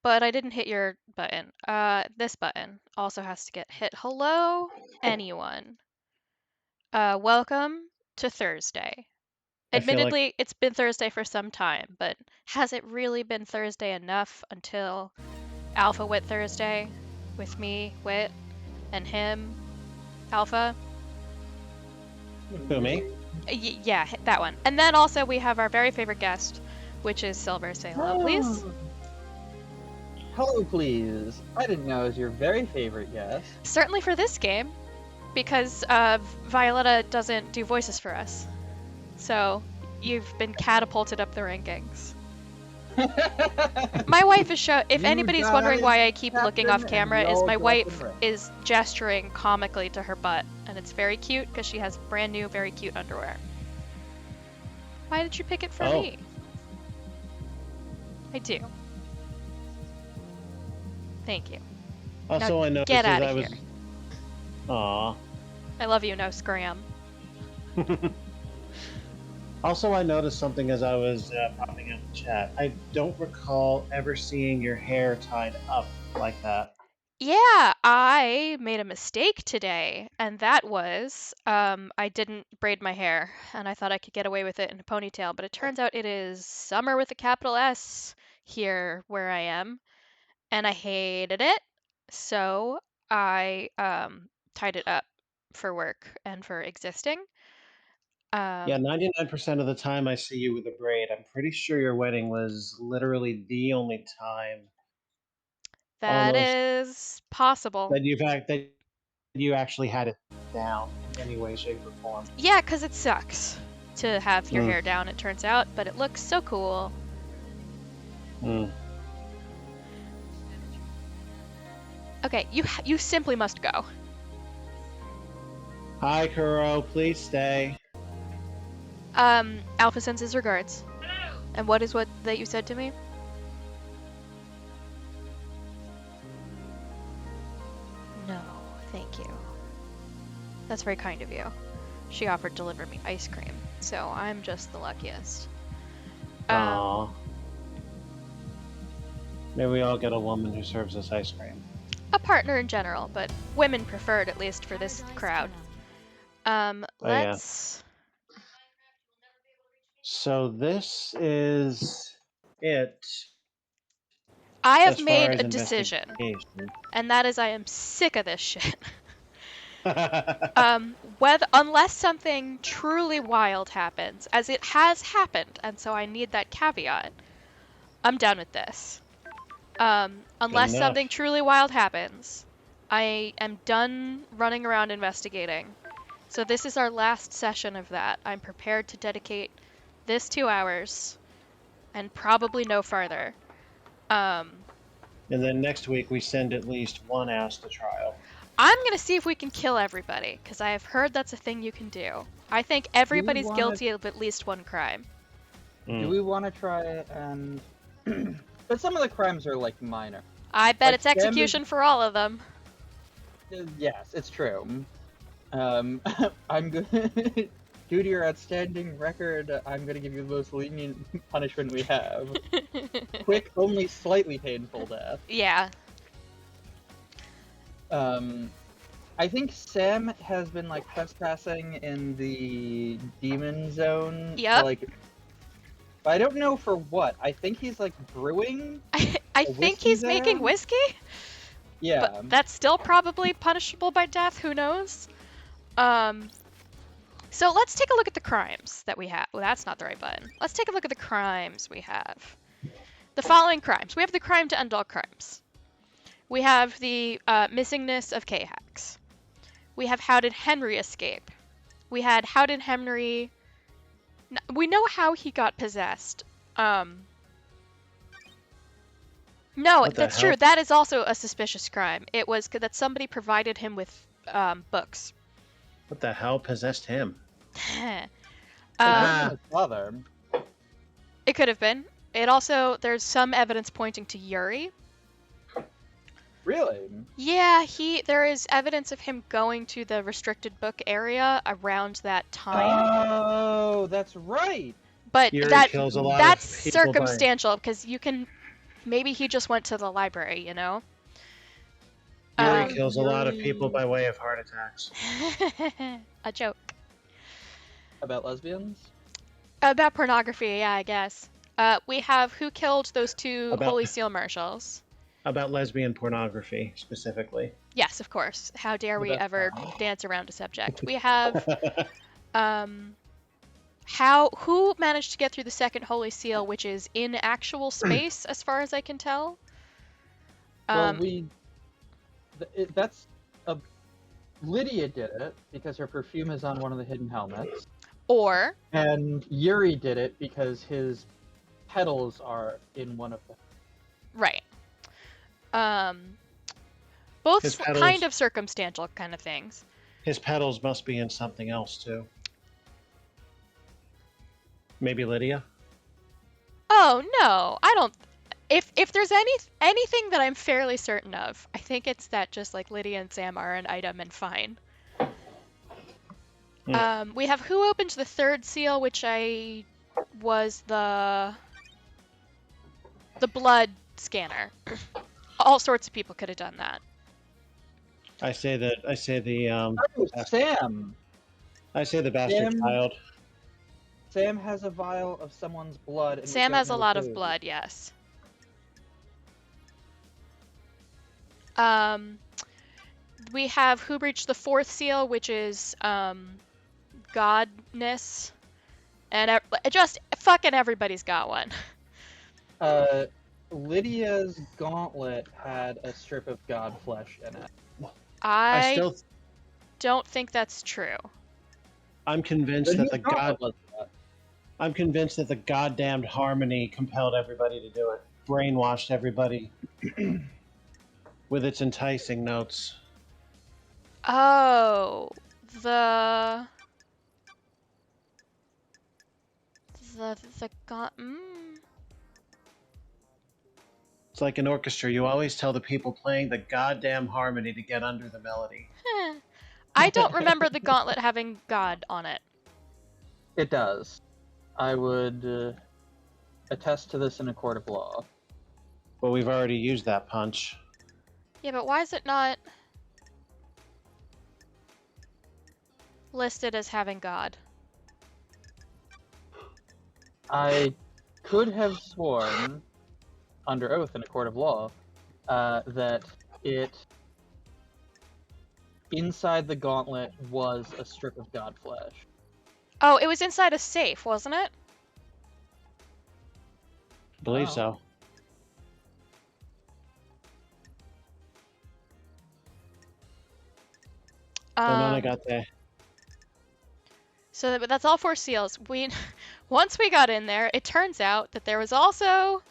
but I didn't hit your button. This button also has to get hit. Hello, anyone. Welcome to Thursday. I feel like Admittedly, it's been Thursday for some time, but has it really been Thursday enough until AlphaWit Thursday with me, Wit, and him, Alpha? who, me? Yeah, that one. And then also we have our very favorite guest, which is Silver. Say hello, please. Hello, please. I didn't know I was your very favorite guest. Certainly for this game, because Violetta doesn't do voices for us. So you've been catapulted up the rankings. My wife is if You anybody's guys, wondering why I keep looking off Captain, camera, and is y'all my wife dropping red. is gesturing comically to her butt, and it's very cute because she has brand new, very cute underwear. Why did you pick it for Oh. me? I do. Thank you. Also, Now I noticed get as outta I was. here. Aw. I love you, no scram. Also, I noticed something as I was popping up the chat. I don't recall ever seeing your hair tied up like that. Yeah, I made a mistake today, and that was I didn't braid my hair, and I thought I could get away with it in a ponytail, but it turns out it is summer with a capital S here where I am, and I hated it, so I tied it up for work and for existing. Yeah, 99% of the time I see you with a braid. I'm pretty sure your wedding was literally the only time That almost is possible. that you actually had it down in any way, shape, or form. Yeah, 'cause it sucks to have your Mm. hair down, it turns out, but it looks so cool. Mm. Okay, you simply must go. Hi, Kuro. Please stay. Alpha sends his regards. And what is what that you said to me? No, thank you. That's very kind of you. She offered to deliver me ice cream, so I'm just the luckiest. Aww. Maybe we all get a woman who serves us ice cream. A partner in general, but women preferred, at least for this crowd. Let's... So this is it. I have As far made as a decision, investigation. and that is I am sick of this shit. Unless something truly wild happens, as it has happened, and so I need that caveat, I'm done with this. Unless something truly wild happens, I am done running around investigating. So this is our last session of that. I'm prepared to dedicate this 2 hours, and probably no farther. And then next week we send at least one ass to trial. I'm gonna see if we can kill everybody, because I have heard that's a thing you can do. I think everybody's guilty of at least one crime. Do we want to try it and... but some of the crimes are, like, minor. I bet Like, it's execution for all of them. Yes, it's true. I'm good. Due to your outstanding record, I'm going to give you the most lenient punishment we have. Quick, only slightly painful death. Yeah. I think Sam has been, like, trespassing in the demon zone. Yep. But I don't know for what. I think he's, like, brewing. I think he's making whiskey? Yeah. But that's still probably punishable by death, who knows? So let's take a look at the crimes that we have. Well, that's not the right button. Let's take a look at the crimes we have. The following crimes. We have the crime to end all crimes. We have the missingness of K-Hacks. We have how did Henry escape? We had how did Henry... We know how he got possessed. No, that's true. That is also a suspicious crime. It was that somebody provided him with books. What the hell possessed him? It could have been his father. It could have been. It also, there's some evidence pointing to Yuri. Really? Yeah, there is evidence of him going to the restricted book area around that time. Oh, that's right. But Yuri that's kills a lot of people circumstantial because you can Maybe he just went to the library, you know? Yuri kills a lot of people Yuri- by way of heart attacks. A joke. About lesbians? About pornography, yeah, I guess. We have who killed those two About- Holy Seal marshals. About lesbian pornography, specifically. Yes, of course. How dare we That's ever fine. dance around a subject? We have who managed to get through the second Holy Seal, which is in actual space, as far as I can tell. Well, that's a Lydia did it because her perfume is on one of the hidden helmets, Or and Yuri did it because his petals are in one of the. right. Both His petals- kind of circumstantial kind of things. His petals must be in something else, too. Maybe Lydia? Oh no, I don't. If there's anything that I'm fairly certain of, I think it's that just like Lydia and Sam are an item and fine. We have who opened the third seal, which was the blood scanner. All sorts of people could have done that. I say the Sam! I say the bastard Sam- child. Sam has a vial of someone's blood. And we Sam don't has a know lot who. of blood, yes. We have who breached the fourth seal, which is godness, and just fucking everybody's got one. Lydia's gauntlet had a strip of god flesh in it. I don't think that's true. I'm convinced But that whose gauntlet was that? I'm convinced that the goddamned harmony compelled everybody to do it. Brainwashed everybody with its enticing notes. Oh, the god. It's like an orchestra. You always tell the people playing the goddamn harmony to get under the melody. I don't remember the gauntlet having God on it. It does. I would attest to this in a court of law. Well, we've already used that punch. Yeah, but why is it not listed as having God? I could have sworn, under oath in a court of law, that inside the gauntlet was a strip of god flesh. Oh, it was inside a safe, wasn't it? I believe Wow. so. I got there. So that's all 4 seals. Once we got in there, it turns out that there was also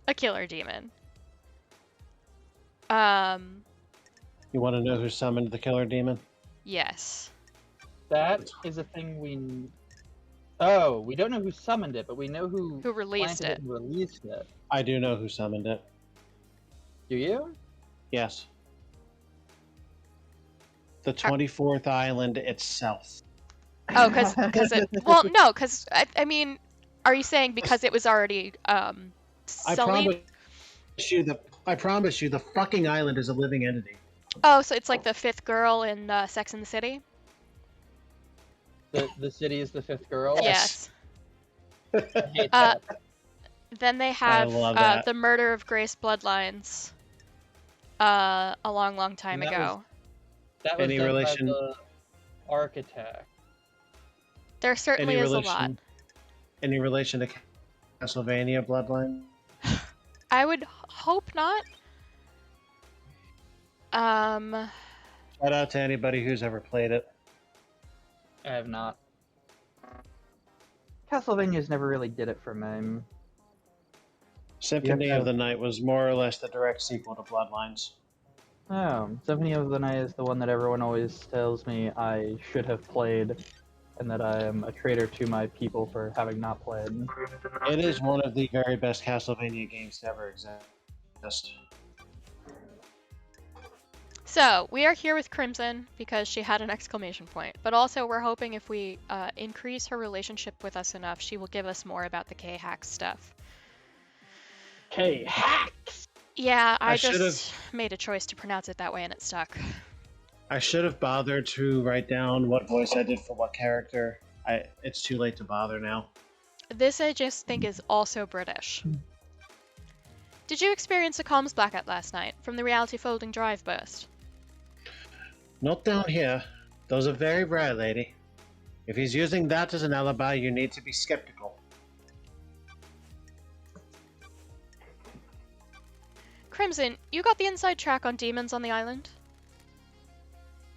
a killer demon. You want to know who summoned the killer demon? Yes. That is a thing we. Oh, we don't know who summoned it, but we know who Released planted it. and released it. I do know who summoned it. Do you? Yes. The 24th island itself. Oh, because it. Well, no, because I mean, are you saying because it was already I sullied? promise you, the fucking island is a living entity. Oh, so it's like the 5th girl in Sex and the City? The city is the 5th girl? Yes. I hate that. Then they have love that. the murder of Grace Bloodlines a long time And that ago. That was Any done relation- by the architect. There certainly Any is a relation- lot. Any relation to Castlevania Bloodline? I would hope not. Shout out to anybody who's ever played it. I have not. Castlevania's never really did it for me. Symphony Yeah. of the Night was more or less the direct sequel to Bloodlines. Oh, Symphony of the Night is the one that everyone always tells me I should have played, and that I am a traitor to my people for having not played. It is one of the very best Castlevania games to ever exist. So, we are here with Crimson because she had an exclamation point, but also we're hoping if we increase her relationship with us enough, she will give us more about the K-Hack stuff. Hey, hacks! Yeah, I should've- just made a choice to pronounce it that way and it stuck. I should have bothered to write down what voice I did for what character. It's too late to bother now. This I just think is also British. Did you experience a comms blackout last night from the reality folding drive burst? Not down here. Those are very rare, lady. If he's using that as an alibi, you need to be skeptical. Crimson, you got the inside track on demons on the island?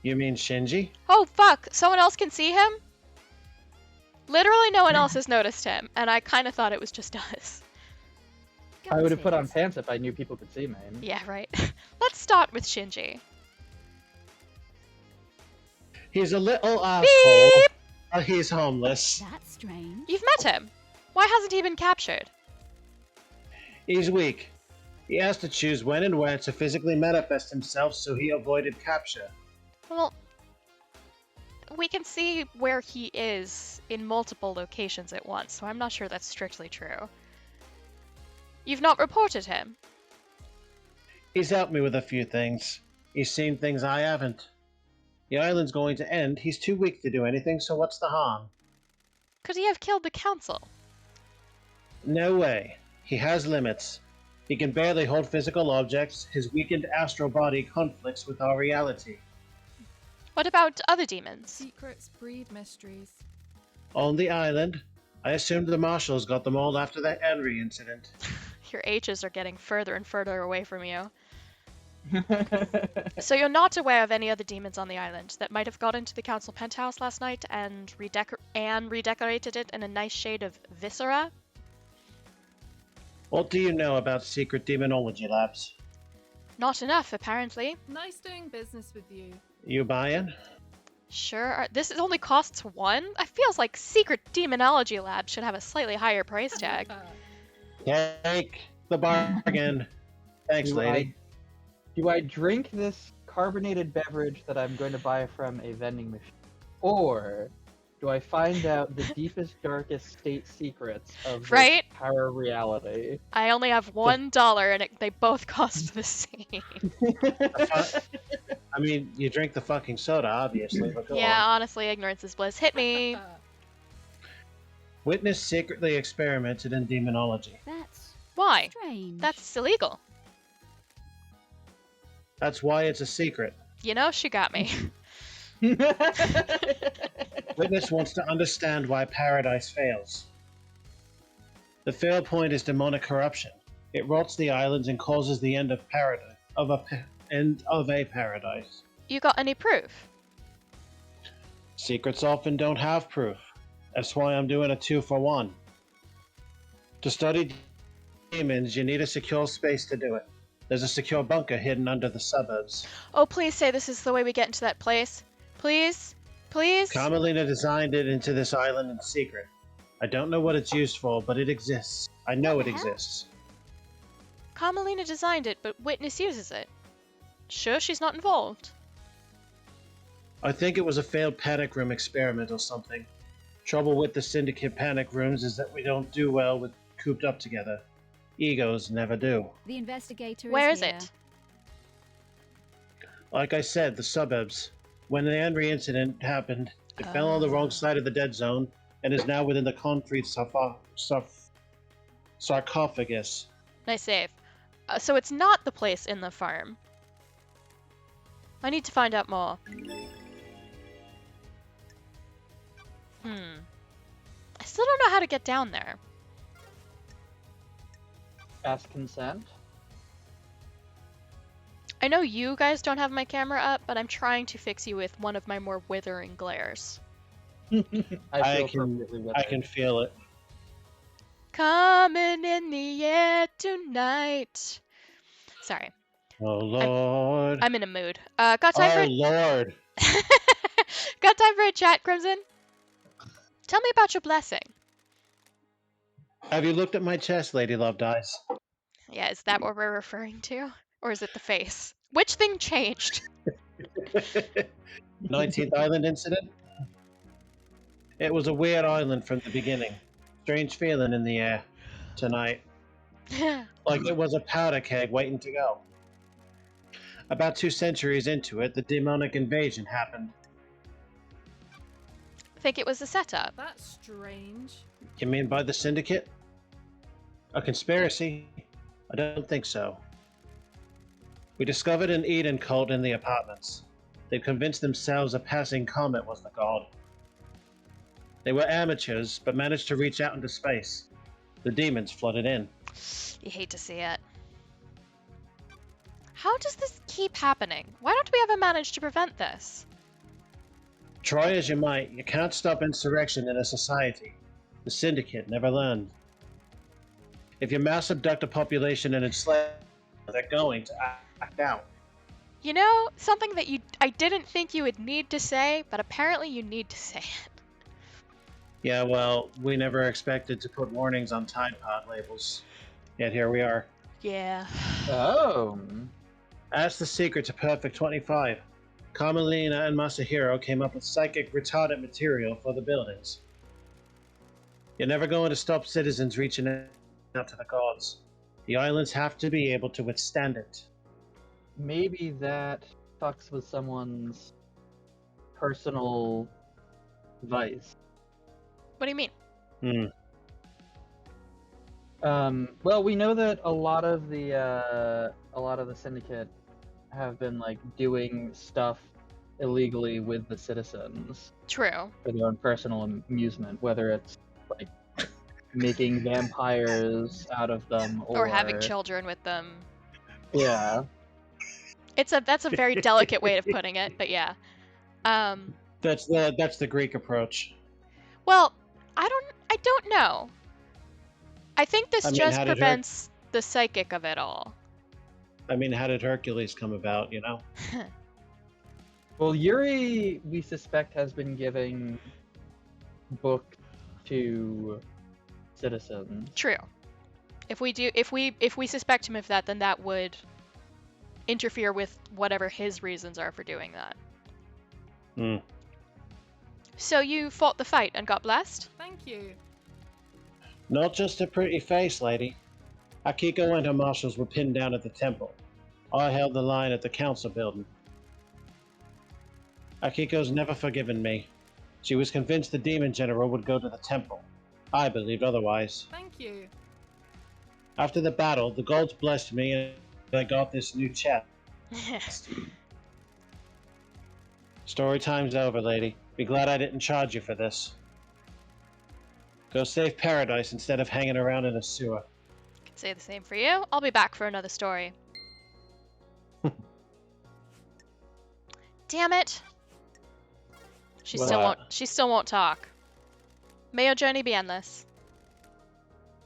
You mean Shinji? Oh fuck, someone else can see him? Literally no one else has noticed him, and I kind of thought it was just us. I would have put on pants if I knew people could see me. Yeah, right. Let's start with Shinji. He's a little asshole, but he's homeless. That's strange. You've met him. Why hasn't he been captured? He's weak. He has to choose when and where to physically manifest himself, so he avoided capture. Well, we can see where he is in multiple locations at once, so I'm not sure that's strictly true. You've not reported him? He's helped me with a few things. He's seen things I haven't. The island's going to end. He's too weak to do anything, so what's the harm? Could he have killed the council? No way. He has limits. He can barely hold physical objects. His weakened astral body conflicts with our reality. What about other demons? Secrets breed mysteries. On the island, I assumed the marshals got them all after that Henry incident. Your H's are getting further and further away from you. So you're not aware of any other demons on the island that might have got into the council penthouse last night and redecorated it in a nice shade of viscera? What do you know about secret demonology labs? Not enough, apparently. Nice doing business with you. You buying? Sure. This only costs 1? I feels like secret demonology lab should have a slightly higher price tag. Take the bargain. Thanks, lady. Do I drink this carbonated beverage that I'm going to buy from a vending machine? Or do I find out the deepest, darkest state secrets of this Right? power reality? I only have $1 and they both cost the same. I mean, you drink the fucking soda, obviously, but go Yeah, on. honestly, ignorance is bliss. Hit me. Witness secretly experimented in demonology. That's Why? strange. That's illegal. That's why it's a secret. You know, she got me. Witness wants to understand why paradise fails. The fail point is demonic corruption. It rots the islands and causes the end of paradise. End of a paradise. You got any proof? Secrets often don't have proof. That's why I'm doing a 2-for-1. To study demons, you need a secure space to do it. There's a secure bunker hidden under the suburbs. Oh, please say this is the way we get into that place. Please? Please? Carmelina designed it into this island in secret. I don't know what it's used for, but it exists. I know it exists. Carmelina designed it, but Witness uses it. Sure she's not involved? I think it was a failed panic room experiment or something. Trouble with the syndicate panic rooms is that we don't do well with cooped up together. Egos never do. The investigator Where is is here. it? Like I said, the suburbs. When the Henry incident happened, it fell on the wrong side of the dead zone and is now within the concrete sarcophagus. Nice save. So it's not the place in the farm. I need to find out more. I still don't know how to get down there. Ask consent. I know you guys don't have my camera up, but I'm trying to fix you with one of my more withering glares. I can feel it. Coming in the air tonight. Sorry, Oh Lord. I'm in a mood. Got time Oh Lord. Got time for a chat, Crimson? Tell me about your blessing. Have you looked at my chest, Lady Loved Eyes? Yeah, is that what we're referring to? Or is it the face? Which thing changed? 19th Island incident? It was a weird island from the beginning. Strange feeling in the air tonight. like it was a powder keg waiting to go. About 2 centuries into it, the demonic invasion happened. Think it was a setup. That's strange. You mean by the Syndicate? A conspiracy? I don't think so. We discovered an Eden cult in the apartments. They convinced themselves a passing comet was the god. They were amateurs, but managed to reach out into space. The demons flooded in. You hate to see it. How does this keep happening? Why don't we ever manage to prevent this? Try as you might, you can't stop insurrection in a society. The Syndicate never learned. If you mass abduct a population and enslave them, they're going to act out. You know, something that I didn't think you would need to say, but apparently you need to say it. Yeah, well, we never expected to put warnings on Tide Pod labels. Yet here we are. Yeah. Oh. That's the secret to Perfect 25. Carmelina and Masahiro came up with psychic retardant material for the buildings. You're never going to stop citizens reaching out to the gods. The islands have to be able to withstand it. Maybe that fucks with someone's personal vice. What do you mean? Well, we know that a lot of the syndicate have been like doing stuff illegally with the citizens True. for their own personal amusement, whether it's like making vampires out of them Or having children with them. Yeah. That's a very delicate way of putting it, but yeah. That's the Greek approach. Well, I don't know. I think this just how did prevents the psychic of it all. I mean, how did Hercules come about, you know? Well, Yuri, we suspect, has been giving book to citizens. True. If we suspect him of that, then that would interfere with whatever his reasons are for doing that. So you fought the fight and got blessed? Thank you. Not just a pretty face, lady. Akiko and her marshals were pinned down at the temple. I held the line at the council building. Akiko's never forgiven me. She was convinced the demon general would go to the temple. I believed otherwise. Thank you. After the battle, the gods blessed me and I got this new chest. Story time's over, lady. Be glad I didn't charge you for this. Go save paradise instead of hanging around in a sewer. Could say the same for you. I'll be back for another story. Damn it. She still won't talk. May your journey be endless.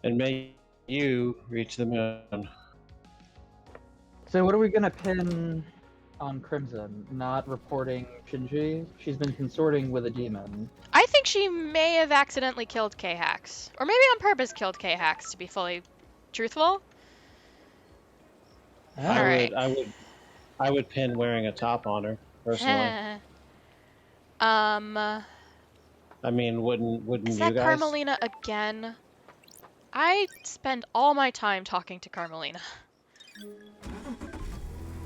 And may you reach the moon. So what are we gonna pin on Crimson? Not reporting Shinji? She's been consorting with a demon. I think she may have accidentally killed K-Hax. Or maybe on purpose killed K-Hax, to be fully truthful. Alright. I would pin wearing a top on her, personally. I mean, wouldn't is you that guys? Carmelina again? I spend all my time talking to Carmelina.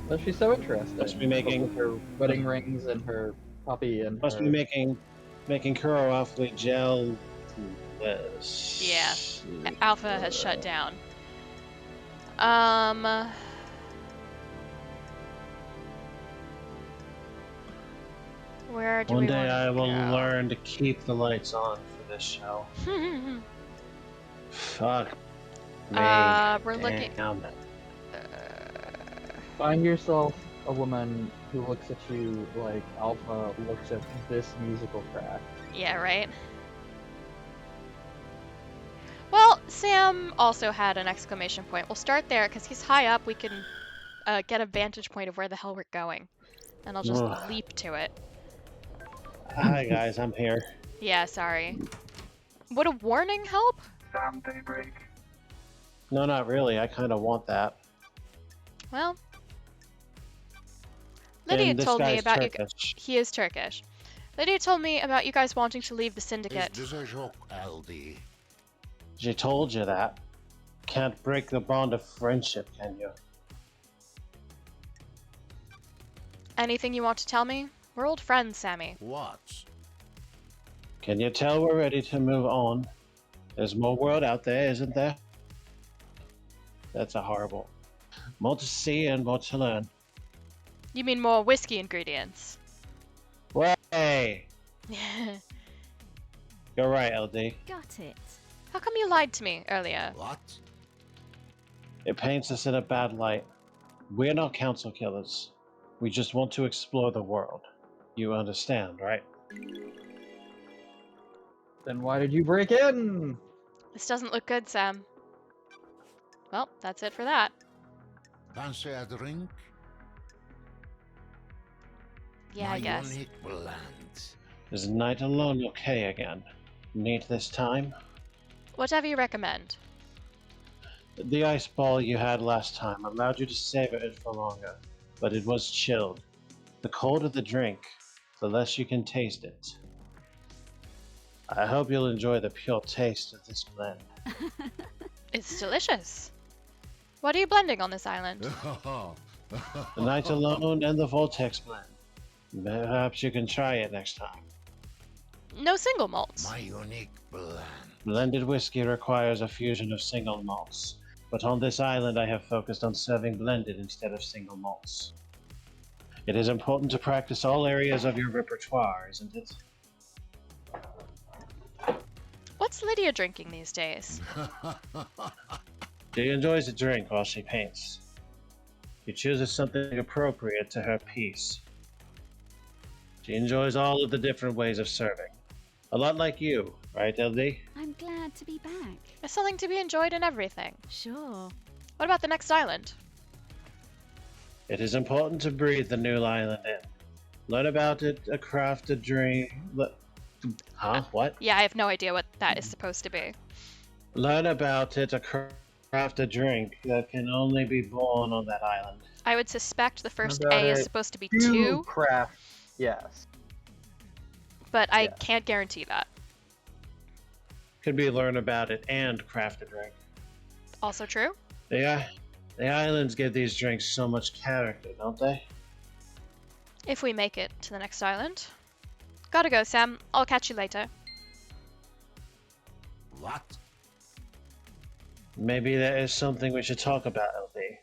Well, she's so interesting. Must be making with her wedding rings and her puppy and must her... be making Kuro awfully jealous. Yeah. Alpha has shut down. Where do One we day want to I will go? learn to keep the lights on for this show. Fuck me. We're looking. Damn. Find yourself a woman who looks at you like Alpha looks at this musical track. Yeah, right. Well, Sam also had an exclamation point. We'll start there because he's high up. We can get a vantage point of where the hell we're going, and I'll just leap to it. Hi guys, I'm here. Yeah, sorry. Would a warning help? Daybreak. No, not really. I kind of want that. Well, Lydia And this told me guy's about you. Turkish. He is Turkish. Lydia told me about you guys wanting to leave the syndicate. She told you that. Can't break the bond of friendship, can you? Anything you want to tell me? We're old friends, Sammy. What? Can you tell we're ready to move on? There's more world out there, isn't there? That's a horrible. More to see and more to learn. You mean more whiskey ingredients? Way! How You're right, LD. Got it. come you lied to me earlier? What? It paints us in a bad light. We're not council killers. We just want to explore the world. You understand, right? Then why did you break in? This doesn't look good, Sam. Well, that's it for that. Fancy a drink? Yeah, I guess. Unique blend. Is night alone okay again? Need this time? Whatever you recommend. The ice ball you had last time allowed you to savor it for longer, but it was chilled. The colder the drink, the less you can taste it. I hope you'll enjoy the pure taste of this blend. It's delicious. What are you blending on this island? The night alone and the vortex blend. Perhaps you can try it next time. No single malts. My unique blend. Blended whiskey requires a fusion of single malts, but on this island I have focused on serving blended instead of single malts. It is important to practice all areas of your repertoire, isn't it? What's Lydia drinking these days? She enjoys a drink while she paints. She chooses something appropriate to her piece. She enjoys all of the different ways of serving. A lot like you, right, LD? I'm glad to be back. There's something to be enjoyed in everything. Sure. What about the next island? It is important to breathe the new island in. Learn about it, craft a drink. Huh? What? Yeah, I have no idea what that is supposed to be. Learn about it, craft a drink that can only be born on that island. I would suspect the first About A is it. supposed to be You 2, craft. Yes. but I Yeah. can't guarantee that. Could be learn about it and craft a drink. Also true? The islands give these drinks so much character, don't they? If we make it to the next island. Gotta go, Sam. I'll catch you later. What? Maybe there is something we should talk about, LD.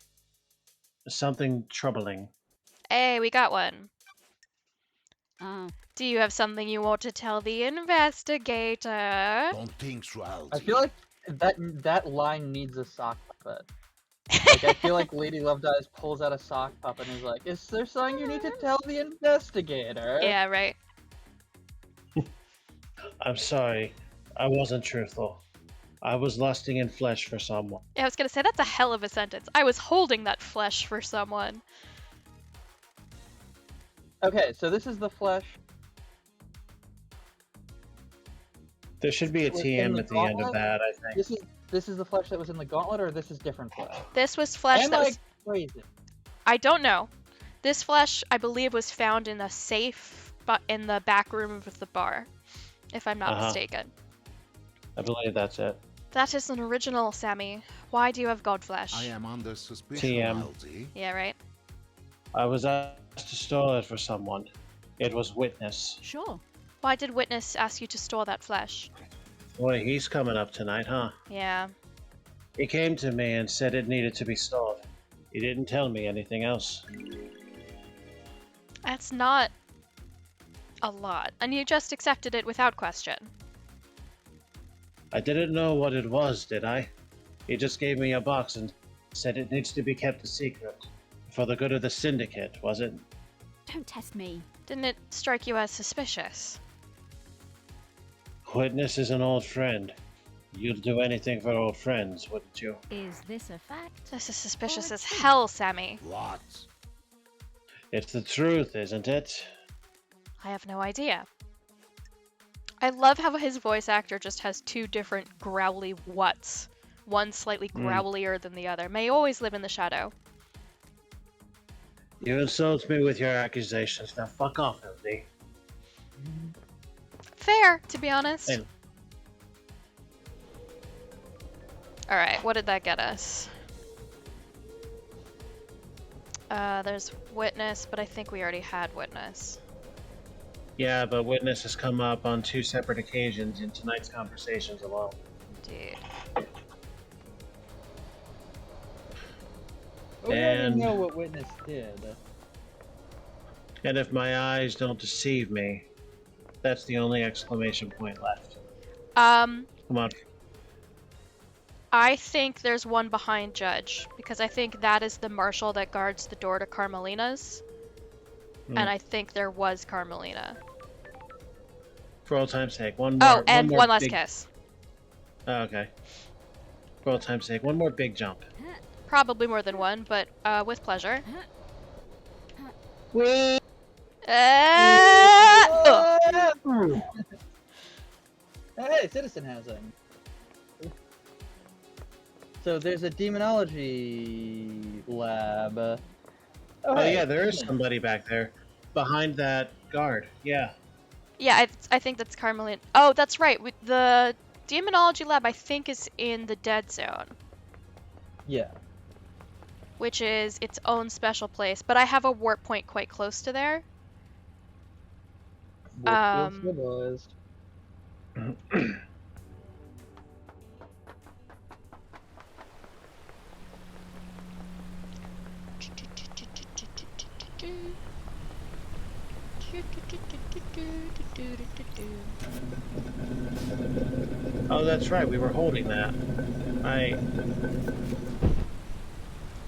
Something troubling. Hey, we got one. Ah, Do you have something you want to tell the investigator? Don't think so, Aldi. I feel like that line needs a sock puppet. Like I feel like Lady Love Dies pulls out a sock puppet and is like, "Is there something you need to tell the investigator?" Yeah, right. I'm sorry. I wasn't truthful. I was lusting in flesh for someone. Yeah, I was gonna say, that's a hell of a sentence. I was holding that flesh for someone. Okay, so this is the flesh. There should be a Was in TM the at the end of gauntlet? that, I think. This is the flesh that was in the gauntlet, or this is different flesh? This was flesh Am that I was... crazy? I don't know. This flesh, I believe, was found in a safe in the back room of the bar, if I'm not mistaken. I believe that's it. That is an original, Sammy. Why do you have god flesh? I am under suspicion, TM. Aldi. Yeah, right. I was asked to store it for someone. It was Witness. sure. Why did Witness ask you to store that flesh? Boy, he's coming up tonight, huh? Yeah. He came to me and said it needed to be stored. He didn't tell me anything else. That's not a lot. And you just accepted it without question. I didn't know what it was, did I? He just gave me a box and said it needs to be kept a secret. For the good of the syndicate, was it? Don't test me. Didn't it strike you as suspicious? Witness is an old friend. You'd do anything for old friends, wouldn't you? Is this a fact? This is suspicious as hell, Sammy. What? It's the truth, isn't it? I have no idea. I love how his voice actor just has two different growly whats. One slightly growlier than the other. May he always live in the shadow. You insult me with your accusations. Now fuck off, LD. Fair, to be honest. Hey. Alright, what did that get us? There's witness, but I think we already had witness. Yeah, but witness has come up on 2 separate occasions in tonight's conversations alone. Indeed. But we already And- know what Witness did. And if my eyes don't deceive me, that's the only exclamation point left. Come on. I think there's one behind Judge, because I think that is the marshal that guards the door to Carmelina's. And I think there was Carmelina. For old time's sake, one more. Oh, and more one last big... kiss. Oh, okay. For old time's sake, one more big jump. Probably more than one, but with pleasure. Wait! Ugh. Hey, citizen housing. So there's a demonology lab. Oh hey, yeah, there is somebody back there. Behind that guard, yeah. Yeah, I think that's Carmelina. Oh, that's right. The demonology lab, I think, is in the dead zone, Yeah. which is its own special place. But I have a warp point quite close to there. Warfield civilized. Oh, that's right. We were holding that. Right.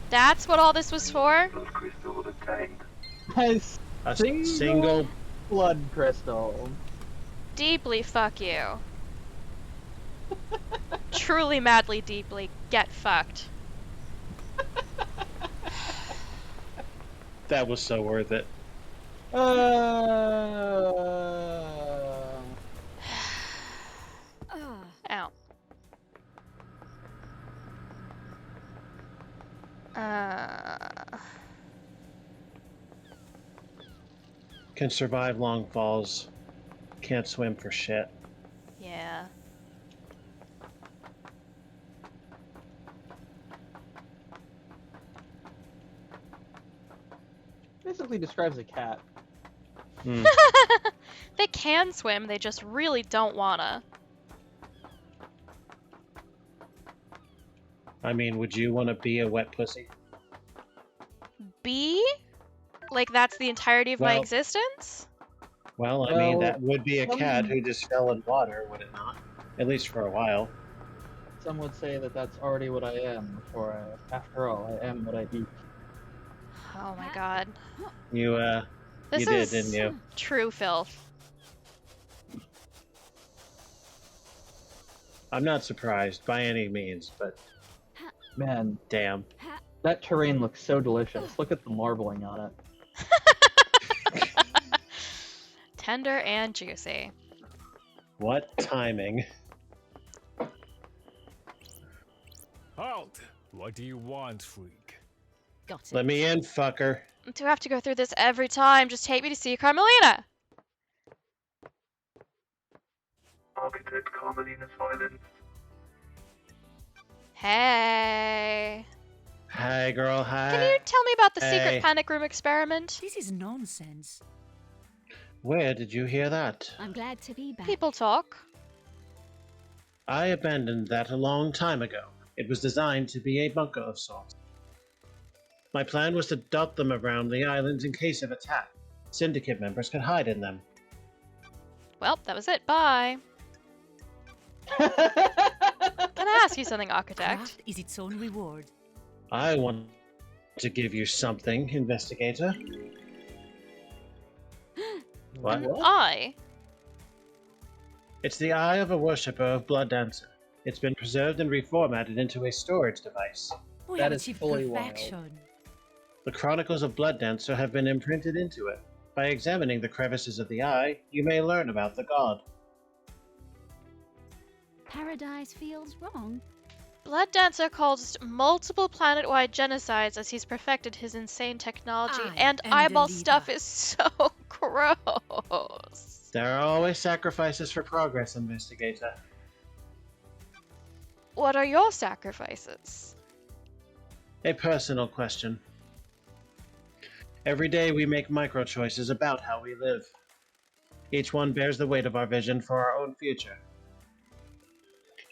That's what all this was for? Has A Single- single. blood crystal. Deeply fuck you. Truly, madly, deeply get fucked. That was so worth it. Ow. Can survive long falls. Can't swim for shit. Yeah. Basically describes a cat. Hmm. They can swim, they just really don't wanna. I mean, would you want to be a wet pussy? B? Like that's the entirety of my Well- existence? Well, I mean, Well, that would be a cat some- who just fell in water, would it not? At least for a while. Some would say that that's already what I am. After all, I am what I eat. Oh my god. You, This you did, is didn't you? true filth. I'm not surprised by any means, but Man, damn. that terrain looks so delicious. Look at the marbling on it. Tender and juicy. What timing. Halt! What do you want, freak? Got it. Let me in, fucker. Do I have to go through this every time? Just take me to see Carmelina! Architect Carmelina's violence. Hey. Hi, girl, hi. Can you tell me about the Hey. secret panic room experiment? This is nonsense. Where did you hear that? I'm glad to be back. People talk. I abandoned that a long time ago. It was designed to be a bunker of sorts. My plan was to dot them around the islands in case of attack. Syndicate members could hide in them. Well, that was it. Bye. Can I ask you something, Architect? Craft is its own reward. I want to give you something, investigator. What? An eye? It's the eye of a worshipper of Blood Dancer. It's been preserved and reformatted into a storage device. We That have is achieved fully wild. perfection. The chronicles of Blood Dancer have been imprinted into it. By examining the crevices of the eye, you may learn about the god. Paradise feels wrong. Blood Dancer caused multiple planet-wide genocides as he's perfected his insane technology, I and am the eyeball leader. stuff is so gross. There are always sacrifices for progress, investigator. What are your sacrifices? A personal question. Every day we make micro choices about how we live. Each one bears the weight of our vision for our own future.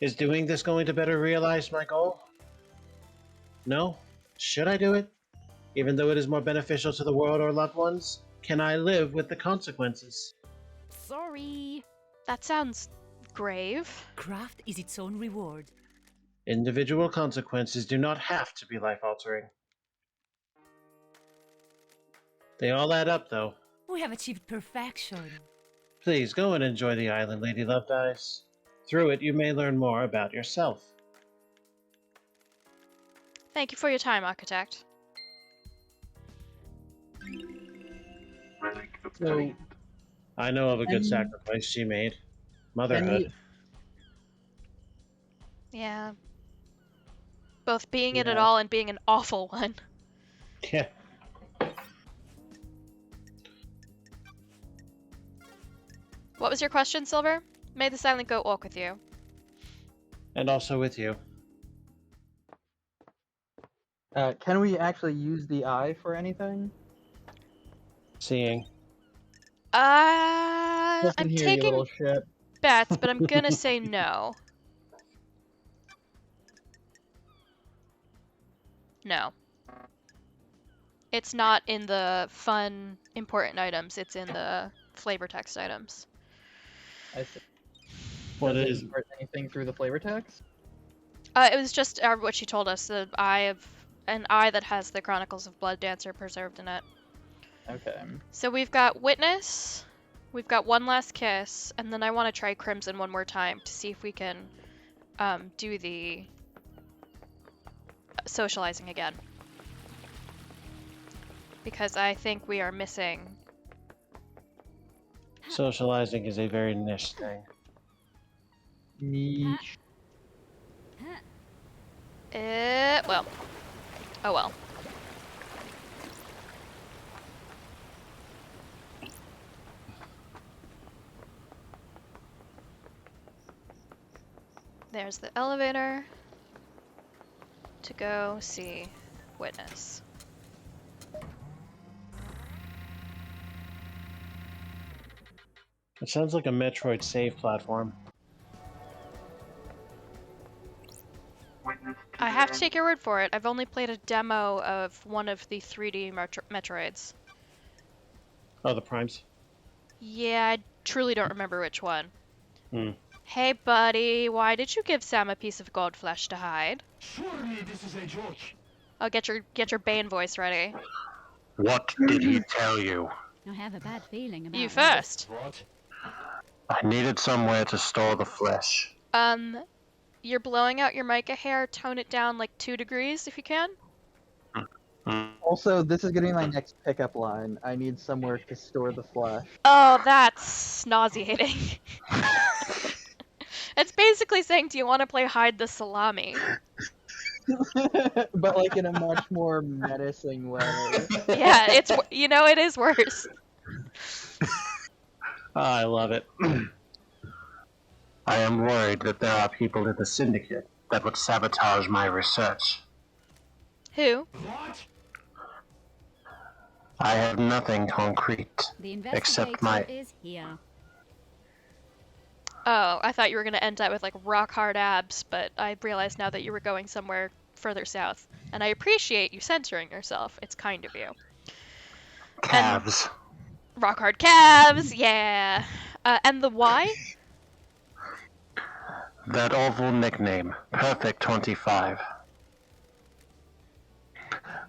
Is doing this going to better realize my goal? No? Should I do it? Even though it is more beneficial to the world or loved ones, can I live with the consequences? Sorry. That sounds grave. Craft is its own reward. Individual consequences do not have to be life-altering. They all add up, though. We have achieved perfection. Please go and enjoy the island, Lady Loved Eyes. Through it, you may learn more about yourself. Thank you for your time, Architect. Relic So, obtained. I know of a good And- sacrifice she made. Can Motherhood. we, Yeah. Both being it at Yeah. all and being an awful one. Yeah. What was your question, Silver? May the silent goat walk with you. And also with you. can we actually use the eye for anything? Seeing. Listen I'm here, you taking little shit. bets, but I'm gonna say no. No. It's not in the fun, important items, it's in the flavor text items. I see. What Does it is? impart anything through the flavor text? It was just what she told us, an eye that has the Chronicles of Blood Dancer preserved in it. Okay. So we've got Witness, we've got One Last Kiss, and then I want to try Crimson one more time to see if we can do the socializing again. Because I think we are missing. Socializing is a very niche thing. Niche. Well. Oh well. There's the elevator to go see Witness. It sounds like a Metroid save platform. Witness to I have to the take your word for it. I've only played a demo of one of the 3D Metroids. Oh, the primes. Yeah, I truly don't remember which one. Hmm. Hey, buddy, why did you give Sam a piece of gold flesh to hide? Surely this is a joke. Oh, get your Bane voice ready. What did he tell you? I have a bad feeling about You that. first. What? I needed somewhere to store the flesh. You're blowing out your mica hair. Tone it down like 2 degrees if you can. Also, this is gonna be my next pickup line. I need somewhere to store the flesh. Oh, that's nauseating. It's basically saying, do you want to play hide the salami? But like in a much more menacing way. Yeah, it is worse. I love it. I am worried that there are people in the Syndicate that would sabotage my research. Who? What? I have nothing concrete. The Except investigator my- is here. Oh, I thought you were gonna end that with like rock hard abs, but I realized now that you were going somewhere further south. And I appreciate you censoring yourself. It's kind of you. Calves. Rock hard calves, yeah. And the why? That awful nickname, Perfect 25.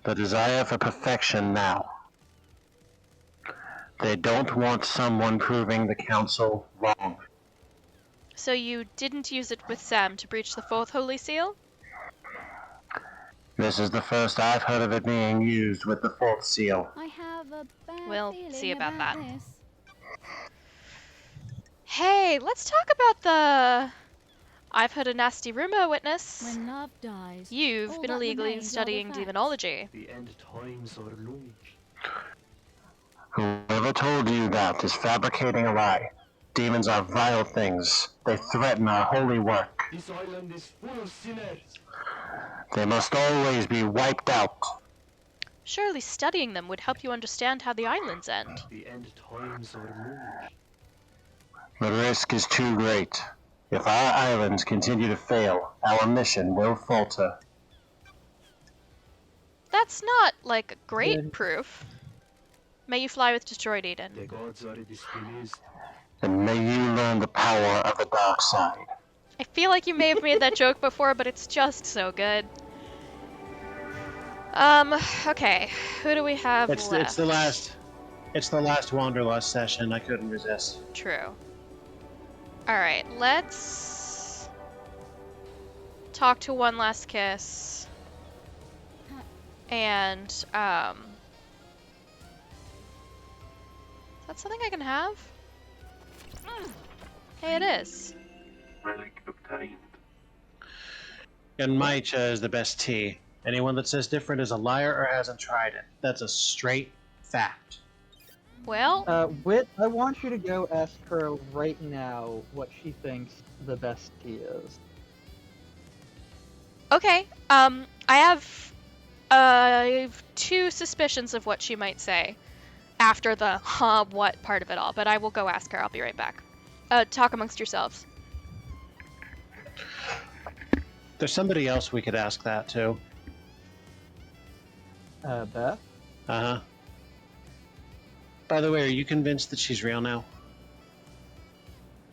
The desire for perfection now. They don't want someone proving the Council wrong. So you didn't use it with Sam to breach the 4th Holy Seal? This is the first I've heard of it being used with the 4th seal. I have a bad We'll feeling see about that. this. Hey, let's talk about the... I've heard a nasty rumor, Witness. When love dies, You've all been that illegally remains are the studying facts. demonology. The end times are looming. Whoever told you that is fabricating a lie. Demons are vile things. They threaten our holy work. This island is full of sinners. They must always be wiped out. Surely studying them would help you understand how the islands end. The end times are near. The risk is too great. If our islands continue to fail, our mission will falter. That's not, like, great Then- proof. May you fly with destroyed Eden. The gods are displeased. And may you learn the power of the dark side. I feel like you may have made that joke before, but it's just so good. Okay. Who do we have left? It's the last Wanderlust session. I couldn't resist. True. Alright, let's talk to One Last Kiss. And, is that something I can have? Hey, it is. Relic obtained. And Maicha is the best tea. Anyone that says different is a liar or hasn't tried it. That's a straight fact. Well, Wit, I want you to go ask her right now what she thinks the best tea is. okay. I have two suspicions of what she might say after the what part of it all, but I will go ask her. I'll be right back. Talk amongst yourselves. There's somebody else we could ask that to. Beth? Uh-huh. By the way, are you convinced that she's real now?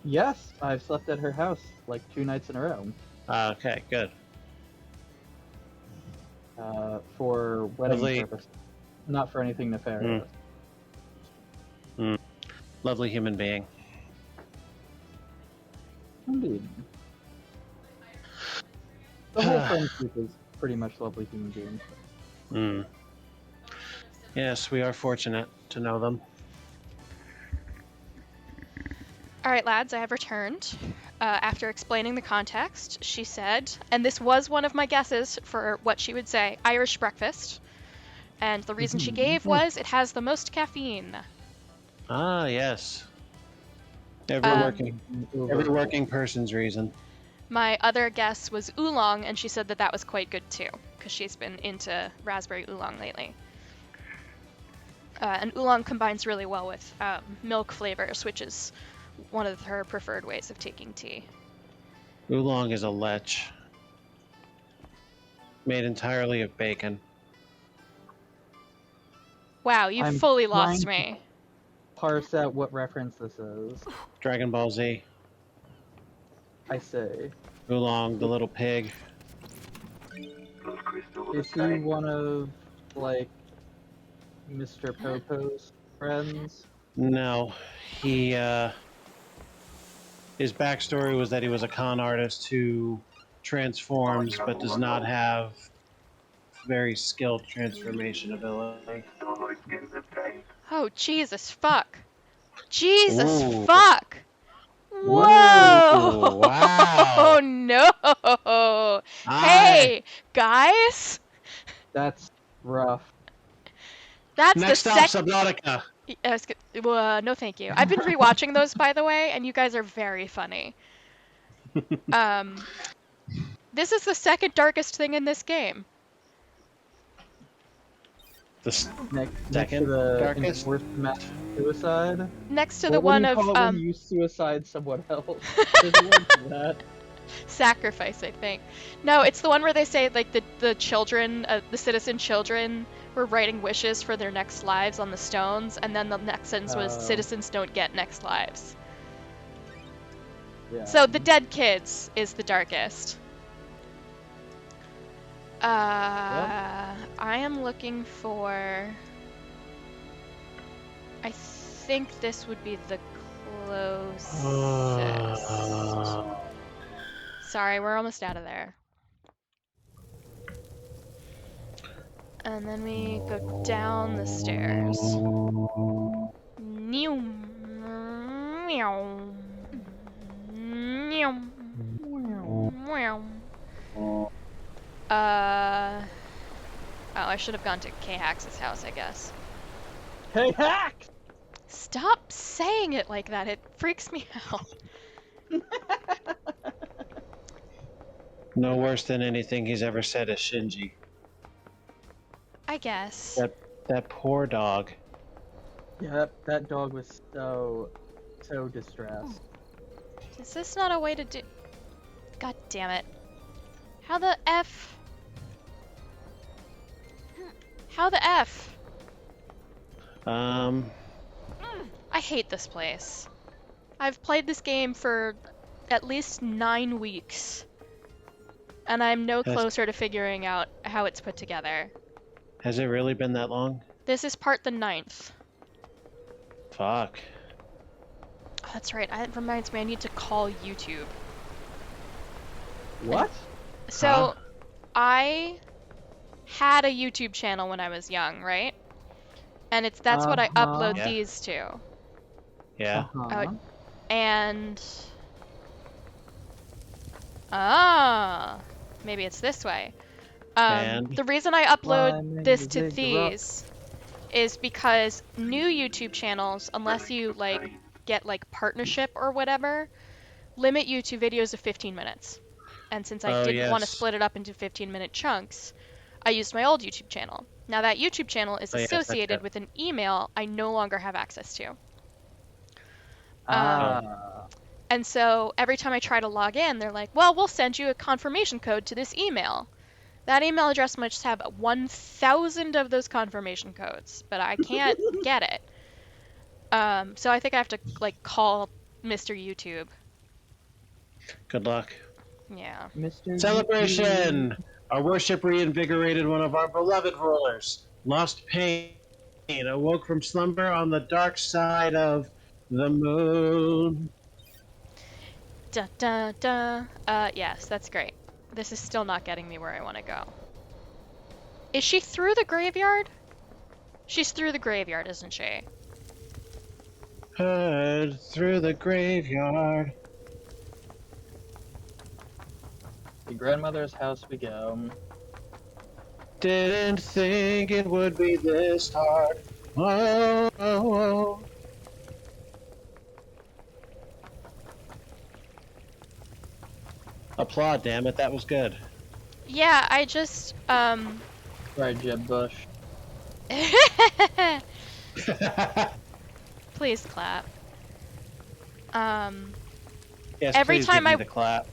Yes, I've slept at her house like 2 nights in a row. Okay, good. For wedding Lovely. purposes, not for anything nefarious. Lovely human being. Indeed. The whole friendship is pretty much lovely human beings. Mm. Yes, we are fortunate to know them. Alright, lads, I have returned. After explaining the context, she said, and this was one of my guesses for what she would say, Irish breakfast. And the reason she gave was it has the most caffeine. Ah, yes. Um, Every working person's reason. My other guess was oolong, and she said that that was quite good too, because she's been into raspberry oolong lately. And oolong combines really well with milk flavors, which is one of her preferred ways of taking tea. Oolong is a lech. Made entirely of bacon. Wow, you I'm fully lost trying me. Parse out what reference this is. Dragon Ball Z. I say. Oolong, the little pig. Blood crystal Is he obtained. one of, like, Mr. Popo's friends? No, he, his backstory was that he was a con artist who transforms but does not have very skilled transformation ability. Starlight skins obtained. Oh, Jesus fuck. Jesus Ooh. fuck! Whoa! wow. Oh no! Hey, guys! That's rough. That's Next the up, second. Subnautica. No, thank you. I've been rewatching those, by the way, and you guys are very funny. This is the second darkest thing in this game. Next Second to the darkest? enforced mass suicide. Next to What the would one you of call it when you suicide someone else? There's a word for that. sacrifice, I think. No, it's the one where they say like the children, the citizen children, were writing wishes for their next lives on the stones, and then the next sentence was Oh. citizens don't get next lives. Yeah. So the dead kids is the darkest. I am looking for. I think this would be the closest. Sorry, we're almost out of there. And then we go down the stairs. Meow. Meow. Meow. Meow. Oh, I should have gone to K-Hax's house, I guess. Hey, hack! Stop saying it like that. It freaks me out. No worse than anything he's ever said is Shinji. I guess. That poor dog. Yeah, that dog was so distressed. Is this not a way to do... God damn it. How the F? How the F? Um, I hate this place. I've played this game for at least 9 weeks, and I'm no Has- closer to figuring out how it's put together. has it really been that long? This is part the 9th. Fuck. Oh, that's right, it reminds me I need to call YouTube. What? So, Huh? I had a YouTube channel when I was young, right? And that's what I upload Yeah. these to. Yeah. Uh-huh. And... maybe it's this way. And? The reason I upload Climbing this the to big rock. these is because new YouTube channels, unless you like get like partnership or whatever, limit you to videos of 15 minutes. And since I Oh, didn't want to yes. split it up into 15-minute chunks, I used my old YouTube channel. Now that YouTube channel is Oh, yes, that's associated it. with an email I no longer have access to. Ah. And so every time I try to log in, they're like, well, we'll send you a confirmation code to this email. That email address must have 1,000 of those confirmation codes, but I can't get it. So I think I have to like call Mr. YouTube. Good luck. Yeah. Mr. Celebration! Our worship reinvigorated one of our beloved rulers. Lost pain, awoke from slumber on the dark side of the moon. Da da da. Yes, that's great. This is still not getting me where I want to go. Is she through the graveyard? She's through the graveyard, isn't she? Heard through the graveyard. The grandmother's house we go. Didn't think it would be this hard. Oh, oh, oh. Applaud, damn it, that was good. Yeah, I just Sorry, Jeb Bush. Please clap. Yes, Every please time give me I- the clap.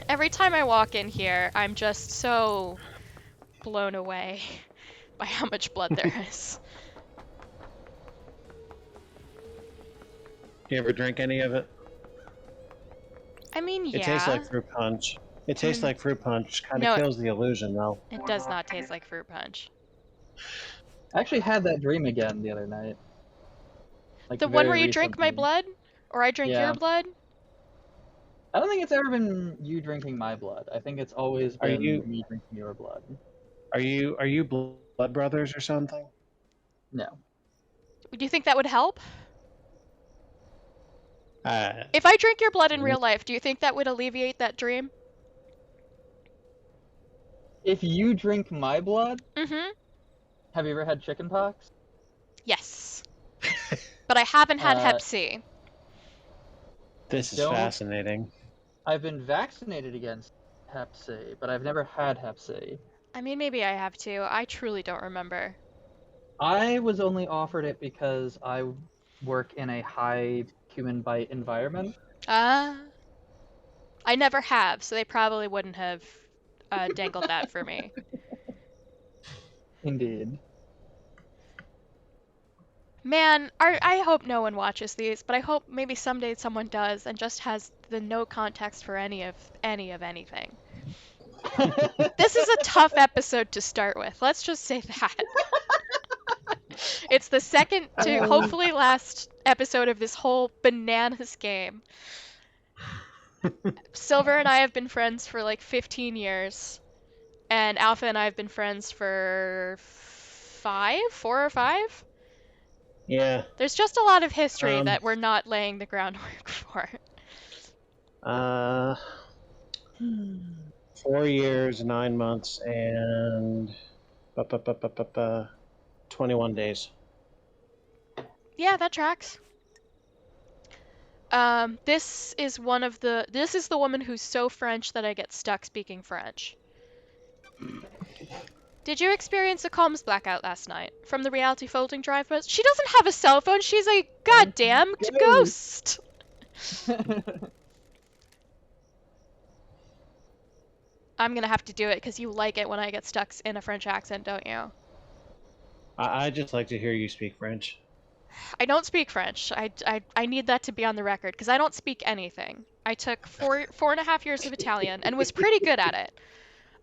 Every time I walk in here, I'm just so blown away by how much blood there is. You ever drink any of it? I mean, yeah. It tastes like fruit punch. It tastes like fruit punch. Kind of No, kills the illusion, though. It does not taste like fruit punch. I actually had that dream again the other night. Like The one very where you drink my recently. blood? Or I drink Yeah. your blood? I don't think it's ever been you drinking my blood. I think it's always Are been you- me drinking your blood. Are you blood brothers or something? No. Do you think that would help? Uh, If I drink your blood in real life, do you think that would alleviate that dream? If you drink my blood, Mm-hmm. have you ever had chicken pox? Yes. But I haven't had Uh, Hep C. this is Don't- fascinating. I've been vaccinated against Hep C, but I've never had Hep C. I mean, maybe I have to. I truly don't remember. I was only offered it because I work in a high human bite environment. I never have, so they probably wouldn't have dangled that for me. Indeed. Man, I hope no one watches these, but I hope maybe someday someone does and just has the no context for any of anything. This is a tough episode to start with. Let's just say that. It's the second to hopefully last episode of this whole bananas game. Silver and I have been friends for like 15 years, and Alpha and I have been friends for 4 or 5? Yeah. There's just a lot of history Um, that we're not laying the groundwork for. 4 years, 9 months, and 21 days. Yeah, that tracks. This is the woman who's so French that I get stuck speaking French. Did you experience a comms blackout last night from the reality folding drive? She doesn't have a cell phone. She's a goddamn ghost. I'm gonna have to do it because you like it when I get stuck in a French accent, don't you? I just like to hear you speak French. I don't speak French. I need that to be on the record because I don't speak anything. I took 4.5 years of Italian and was pretty good at it.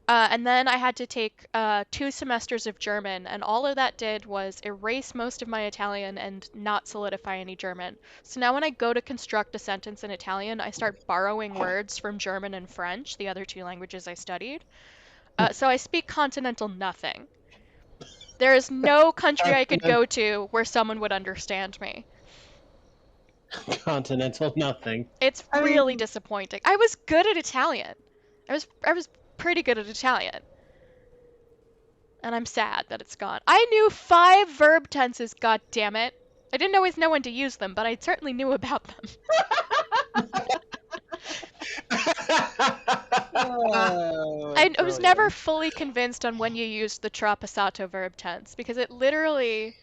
And then I had to take 2 semesters of German, and all of that did was erase most of my Italian and not solidify any German. So now when I go to construct a sentence in Italian, I start borrowing words from German and French, the other 2 languages I studied. So I speak continental nothing. There is no country I could go to where someone would understand me. Continental nothing. It's really disappointing. I was good at Italian. I was pretty good at Italian. And I'm sad that it's gone. I knew 5 verb tenses, god damn it. I didn't always know when to use them, but I certainly knew about them. I was never fully convinced on when you used the trapasato verb tense because it literally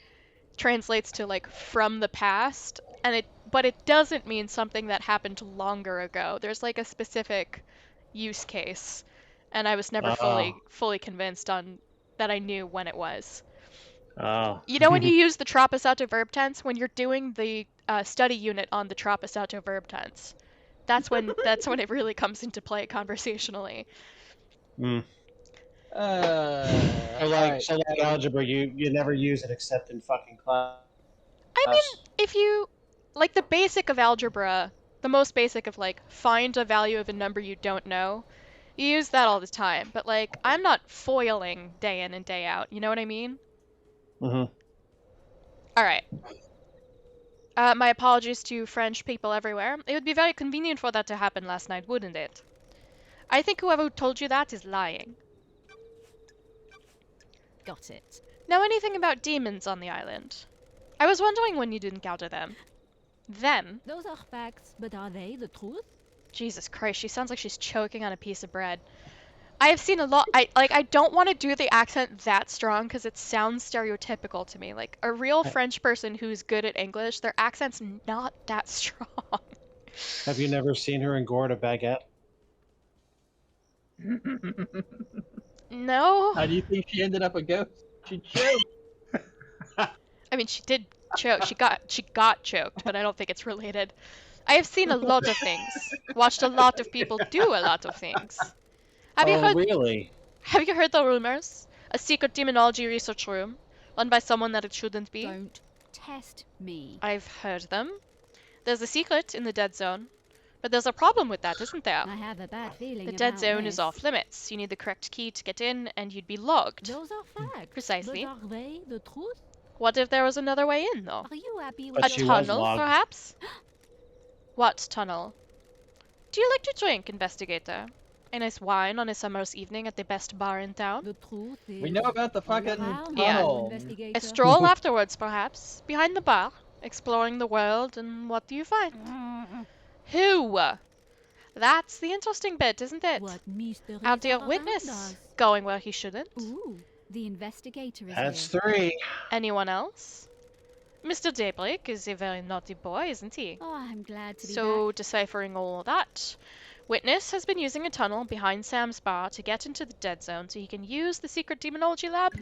translates to like from the past, but it doesn't mean something that happened longer ago. There's like a specific use case, and I was never fully convinced on that I knew when it was. Oh. You know when you use the trapasato verb tense when you're doing the study unit on the trapasato verb tense. That's when it really comes into play conversationally. Mm. So like algebra, you never use it except in fucking class. I mean, if you like the basic of algebra, the most basic of like find a value of a number you don't know, you use that all the time. But like I'm not foiling day in and day out. You know what I mean? Mm-hmm. All right. My apologies to French people everywhere. It would be very convenient for that to happen last night, wouldn't it? I think whoever told you that is lying. Got it. Know anything about demons on the island? I was wondering when you didn't encounter them. Them? Those are facts, but are they the truth? Jesus Christ, she sounds like she's choking on a piece of bread. I have seen a lot. I don't want to do the accent that strong because it sounds stereotypical to me. Like a real French person who's good at English, their accent's not that strong. Have you never seen her engorge a baguette? No. How do you think she ended up a ghost? She choked. I mean, she did choke. She got choked, but I don't think it's related. I have seen a lot of things. Watched a lot of people do a lot of things. Have you heard? Really? Have you heard the rumors? A secret demonology research room, run by someone that it shouldn't be. Don't test me. I've heard them. There's a secret in the dead zone, but there's a problem with that, isn't there? I have a bad feeling The dead about zone this. is off limits. You need the correct key to get in, and you'd be logged. Those are facts. Precisely. But are they the truth? What if there was another way in, though? Are you happy But with A she your was tunnel, logged. perhaps? What tunnel? Do you like to drink, investigator? A nice wine on a summer's evening at the best bar in town? The truth is... We know about the fucking Around Yeah. tunnel. investigator. A stroll afterwards, perhaps? Behind the bar? Exploring the world, and what do you find? Who? That's the interesting bit, isn't it? What mysteries Our dear are around witness, us? going where he shouldn't. Ooh, the investigator is That's here. 3. Anyone else? Mr. Daybreak is a very naughty boy, isn't he? Oh, I'm glad to be So, back. deciphering all that, Witness has been using a tunnel behind Sam's bar to get into the dead zone so he can use the secret demonology lab.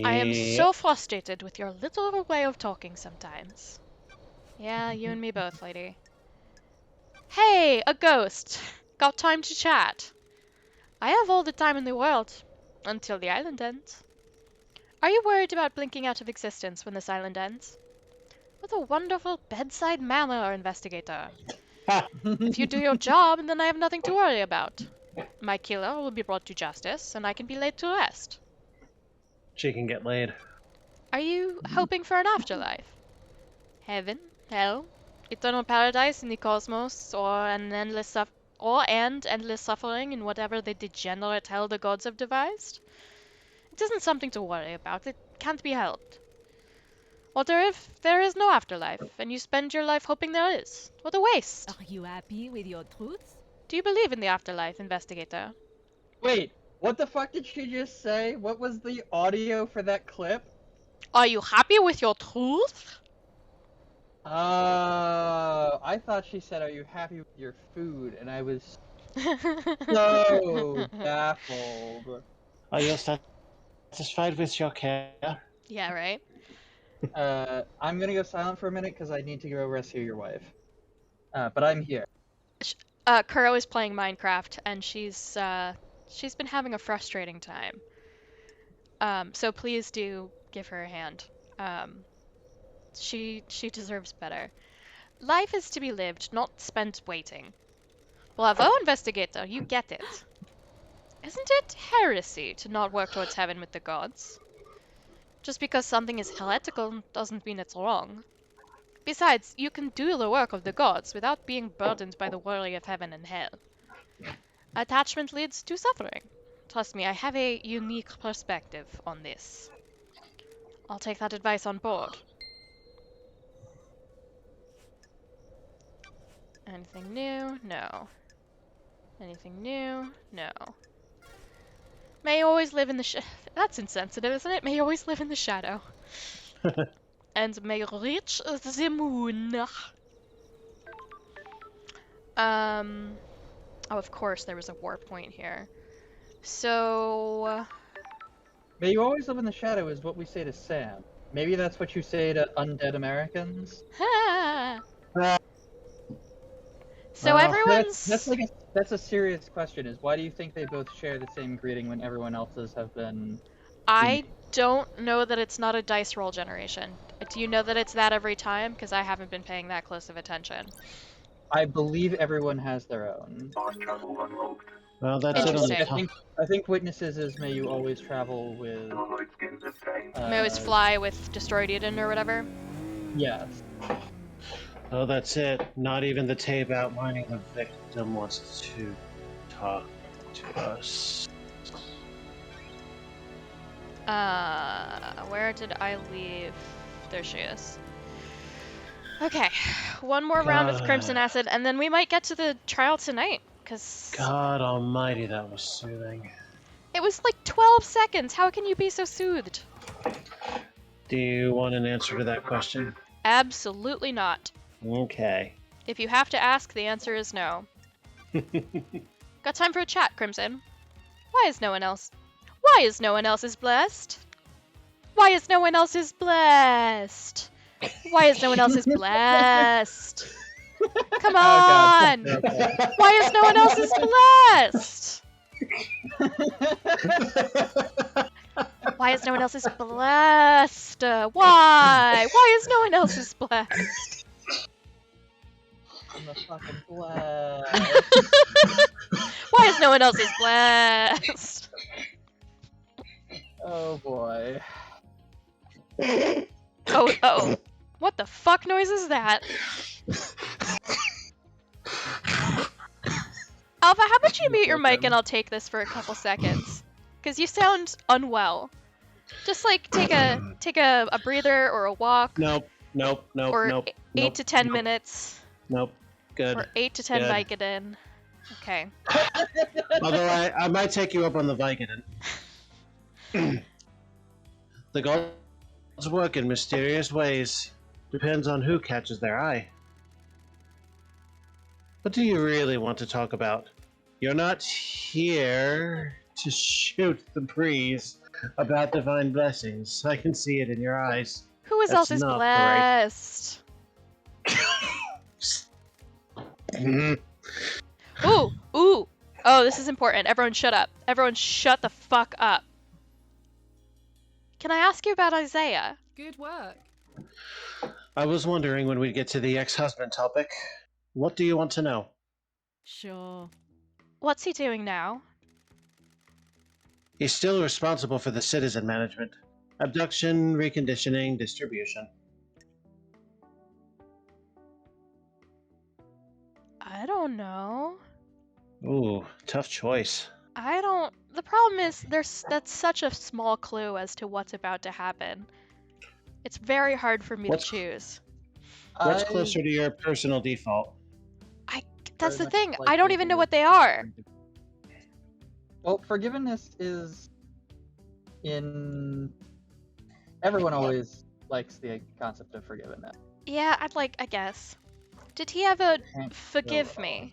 I am so frustrated with your little way of talking sometimes. Yeah, you and me both, lady. Hey, a ghost! Got time to chat? I have all the time in the world. Until the island ends. Are you worried about blinking out of existence when this island ends? What a wonderful bedside manner, investigator. If you do your job, then I have nothing to worry about. My killer will be brought to justice, and I can be laid to rest. She can get laid. Are you hoping for an afterlife? Heaven? Hell? Eternal paradise in the cosmos, or endless suffering in whatever the degenerate hell the gods have devised? It isn't something to worry about. It can't be helped. What if there is no afterlife, and you spend your life hoping there is? What a waste! Are you happy with your truths? Do you believe in the afterlife, investigator? Wait, what the fuck did she just say? What was the audio for that clip? Are you happy with your truth? I thought she said, "Are you happy with your food?" And I was so baffled. Are you satisfied with your care? Yeah, right? I'm gonna go silent for a minute because I need to go rescue your wife. But I'm here. Kuro is playing Minecraft, and she's been having a frustrating time. So please do give her a hand. Um, she deserves better. Life is to be lived, not spent waiting. Bravo, investigator, you get it. Isn't it heresy to not work towards heaven with the gods? Just because something is heretical doesn't mean it's wrong. Besides, you can do the work of the gods without being burdened by the worry of heaven and hell. Attachment leads to suffering. Trust me, I have a unique perspective on this. I'll take that advice on board. Anything new? No. Anything new? No. May always live in the That's insensitive, isn't it? May always live in the shadow. And may reach the moon. Oh, of course there was a war point here. So... May you always live in the shadow is what we say to Sam. Maybe that's what you say to undead Americans. So everyone's... That's a serious question. Is why do you think they both share the same greeting when everyone else's have been? I don't know that it's not a dice roll generation. Do you know that it's that every time? Because I haven't been paying that close of attention. I believe everyone has their own. Fast travel unlocked. Well, that's it on the Interesting. top. I think witnesses is may you always travel with. Starlight skins obtained. May always fly with Destroyed Eden or whatever. Yes. Oh, that's it. Not even the tape outlining the victim wants to talk to us. Where did I leave? There she is. Okay, one more round with Crimson Acid, and then we might get to the trial tonight, because... God almighty, that was soothing. It was like 12 seconds! How can you be so soothed? Do you want an answer to that question? Absolutely not. Okay. If you have to ask, the answer is no. Got time for a chat, Crimson? Why is no one else? Why is no one else is blessed? Why is no one else is blessed? Why is no one else is blessed? Come on! Why is no one else is blessed? Why is no one else is blessed? Why? Why is no one else is blessed? I'm a fucking blast. Why is no one else is blessed? Oh boy. Oh. What the fuck noise is that? Alpha, how about you mute your mic and I'll take this for a couple seconds? Because you sound unwell. Just like take a breather or a walk. Nope. Or 8 to 10 minutes. Nope. Good. Or 8 to 10 Good. Vicodin. Okay. Although I might take you up on the Vicodin. The gods work in mysterious ways. Depends on who catches their eye. What do you really want to talk about? You're not here to shoot the breeze about divine blessings. I can see it in your eyes. Who else is not blessed? Mhm. Ooh! Oh, this is important. Everyone shut up. Everyone shut the fuck up. Can I ask you about Isaiah? Good work. I was wondering when we'd get to the ex-husband topic. What do you want to know? Sure. What's he doing now? He's still responsible for the citizen management. Abduction, reconditioning, distribution. I don't know. Ooh, tough choice. The problem is that's such a small clue as to what's about to happen. It's very hard for me to What's- choose. What's I closer to your personal default? That's very the much thing. like I don't the even know idea what they of are. Well, forgiveness is in. Everyone always likes the concept of forgiveness. Yeah, I guess. Did he ever Can't forgive go me?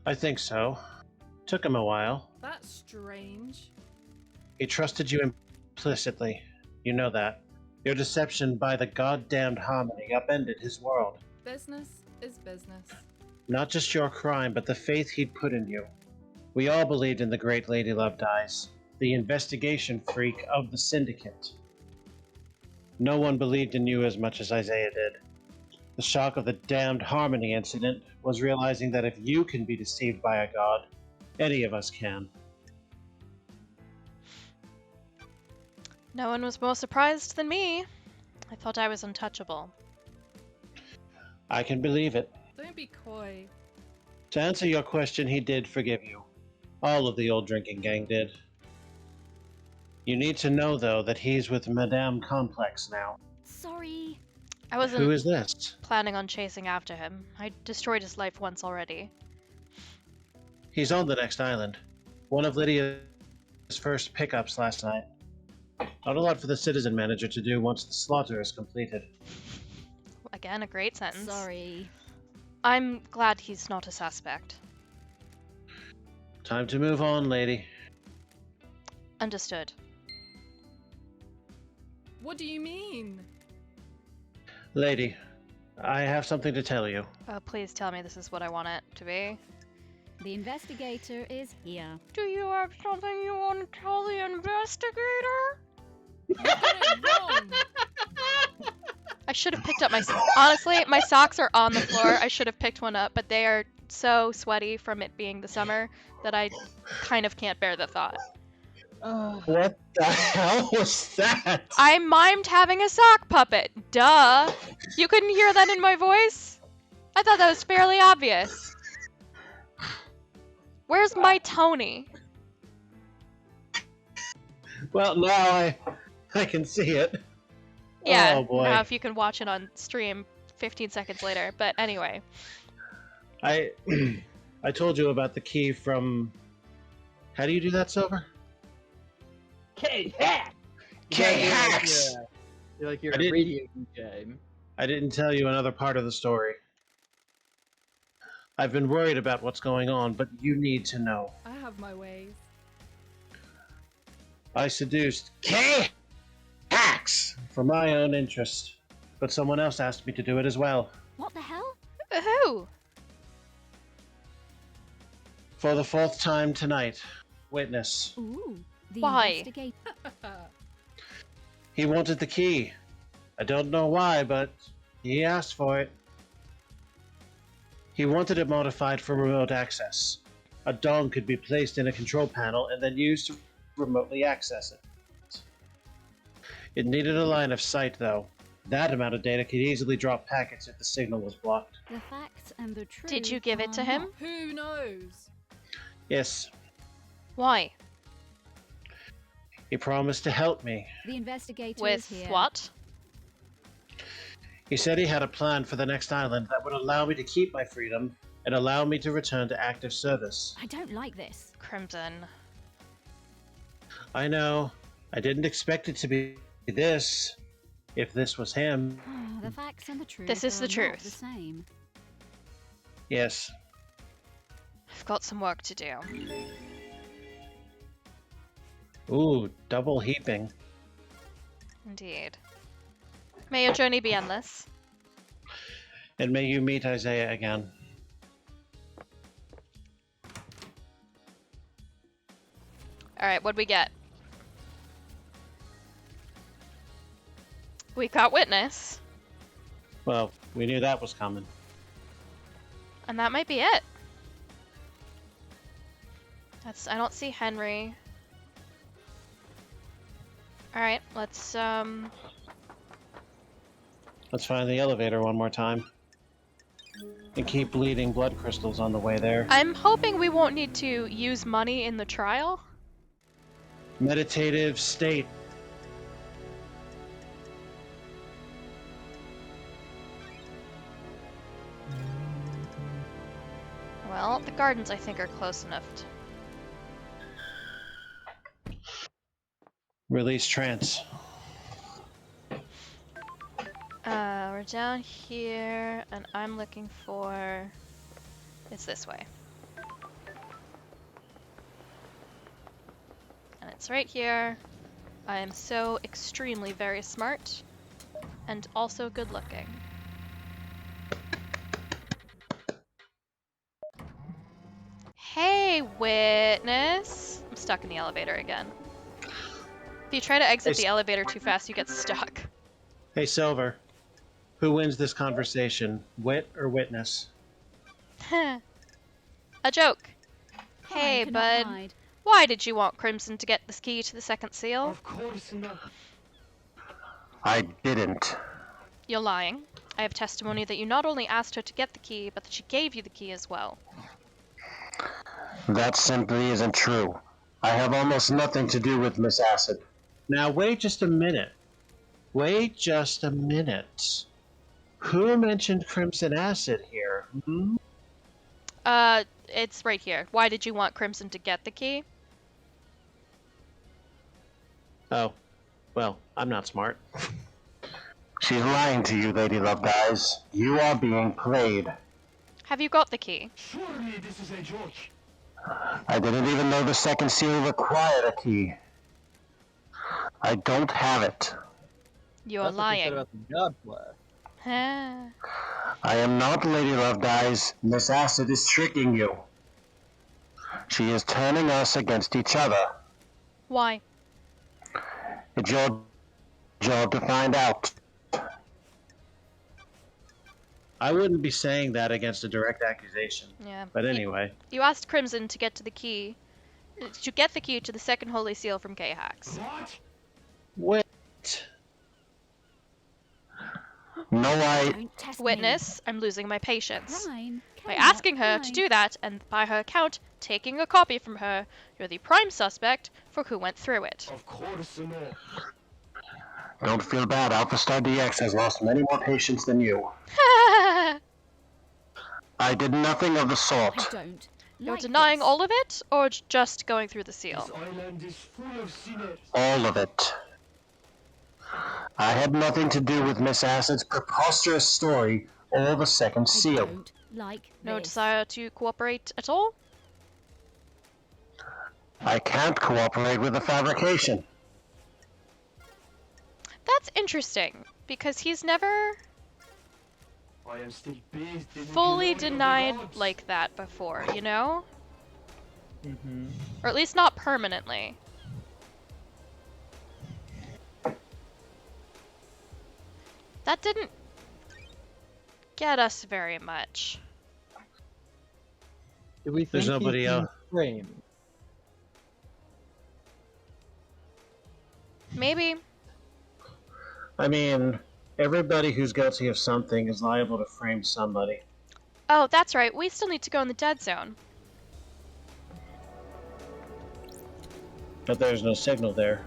I think so. Took him a while. That's strange. He trusted you implicitly. You know that. Your deception by the goddamned harmony upended his world. Business is business. Not just your crime, but the faith he'd put in you. We all believed in the great Lady Love Dies, the investigation freak of the Syndicate. No one believed in you as much as Isaiah did. The shock of the damned Harmony incident was realizing that if you can be deceived by a god, any of us can. No one was more surprised than me. I thought I was untouchable. I can believe it. Don't be coy. To answer your question, he did forgive you. All of the old drinking gang did. You need to know, though, that he's with Madame Complex now. Sorry. I wasn't Who is this? planning on chasing after him. I destroyed his life once already. He's on the next island. One of Lydia's first pickups last night. Not a lot for the citizen manager to do once the slaughter is completed. Again, a great sentence. Sorry. I'm glad he's not a suspect. Time to move on, lady. Understood. What do you mean? Lady, I have something to tell you. Oh, please tell me this is what I want it to be. The investigator is here. Do you have something you want to tell the investigator? You got it wrong. I should have picked up honestly, my socks are on the floor. I should have picked one up, but they are so sweaty from it being the summer that I kind of can't bear the thought. What the hell was that? I mimed having a sock puppet. Duh. You couldn't hear that in my voice? I thought that was fairly obvious. Where's my Tony? Well, now I can see it. Yeah, Oh boy. now if you can watch it on stream 15 seconds later. But anyway. I I told you about the key from. How do you do that, Silver? K-Hack! K-Hacks! You're like you're I a didn't- radio DJ. I didn't tell you another part of the story. I've been worried about what's going on, but you need to know. I have my ways. I seduced K-Hacks for my own interest, but someone else asked me to do it as well. What the hell? Who? For the fourth time tonight. Witness. Ooh. The Why? investigator. He wanted the key. I don't know why, but he asked for it. He wanted it modified for remote access. A dong could be placed in a control panel and then used to remotely access it. It needed a line of sight, though. That amount of data could easily drop packets if the signal was blocked. The facts and the truth. Did you give it to are him? not. Who knows? Yes, Why? he promised to help me. The investigator With is here. what? He said he had a plan for the next island that would allow me to keep my freedom and allow me to return to active service. I don't like this. Crimson. I know. I didn't expect it to be this. If this was him. The facts and the truth. This is the are not truth. The same. Yes. I've got some work to do. Ooh, double heaping. Indeed. May your journey be endless. And may you meet Isaiah again. Alright, what'd we get? We got Witness. Well, we knew that was coming. And that might be it. I don't see Henry. Alright, let's Let's find the elevator one more time. And keep bleeding blood crystals on the way there. I'm hoping we won't need to use money in the trial. Meditative state. gardens, I think, are close enough. Release trance. We're down here, and I'm looking for... It's this way. And it's right here. I am so extremely very smart, and also good looking. Hey, witness! I'm stuck in the elevator again. If you try to exit the elevator too fast, you get stuck. Hey, Silver. Who wins this conversation, wit or witness? A joke. Crime Hey, cannot bud. hide. Why did you want Crimson to get this key to the second seal? Of course not. I didn't. You're lying. I have testimony that you not only asked her to get the key, but that she gave you the key as well. That simply isn't true. I have almost nothing to do with Miss Acid. Now, wait just a minute. Wait just a minute. Who mentioned Crimson Acid here? Hmm? It's right here. Why did you want Crimson to get the key? Oh, well, I'm not smart. She's lying to you, Lady Love Dies. You are being played. Have you got the key? Surely this is a joke. I didn't even know the second seal required a key. I don't have it. You're That's what you said lying. about the God Flare. Huh. I am not Lady Love Dies. Miss Acid is tricking you. She is turning us against each other. Why? It's your job to find out. I wouldn't be saying that against a direct accusation. Yeah. But anyway. You asked Crimson to get to the key, to get the key to the second holy seal from K-Hax. What? Wait. No, Don't test Witness, I'm losing my patience. Me. Crime By cannot asking her to hide. do that, and by her account, taking a copy from her, you're the prime suspect for who went through it. Of course not. don't feel bad. Alpha Star DX has lost many more patients than you. I did nothing of the I sort. don't. You're like denying this. all of it, or just going through the This seal? island is full of sinners. All of it. I had nothing to do with Miss Acid's preposterous story or the second I seal. don't like No this. desire to cooperate at all? I can't cooperate with the fabrication. That's interesting, because he's never I am still bathed in the fully glory of the denied gods. like that before, you know? Mm-hmm. Or at least not permanently. That didn't get us very much. Do we There's think nobody he's being else. framed? Maybe. I mean, everybody who's guilty of something is liable to frame somebody. Oh, that's right. We still need to go in the dead zone. But there's no signal there.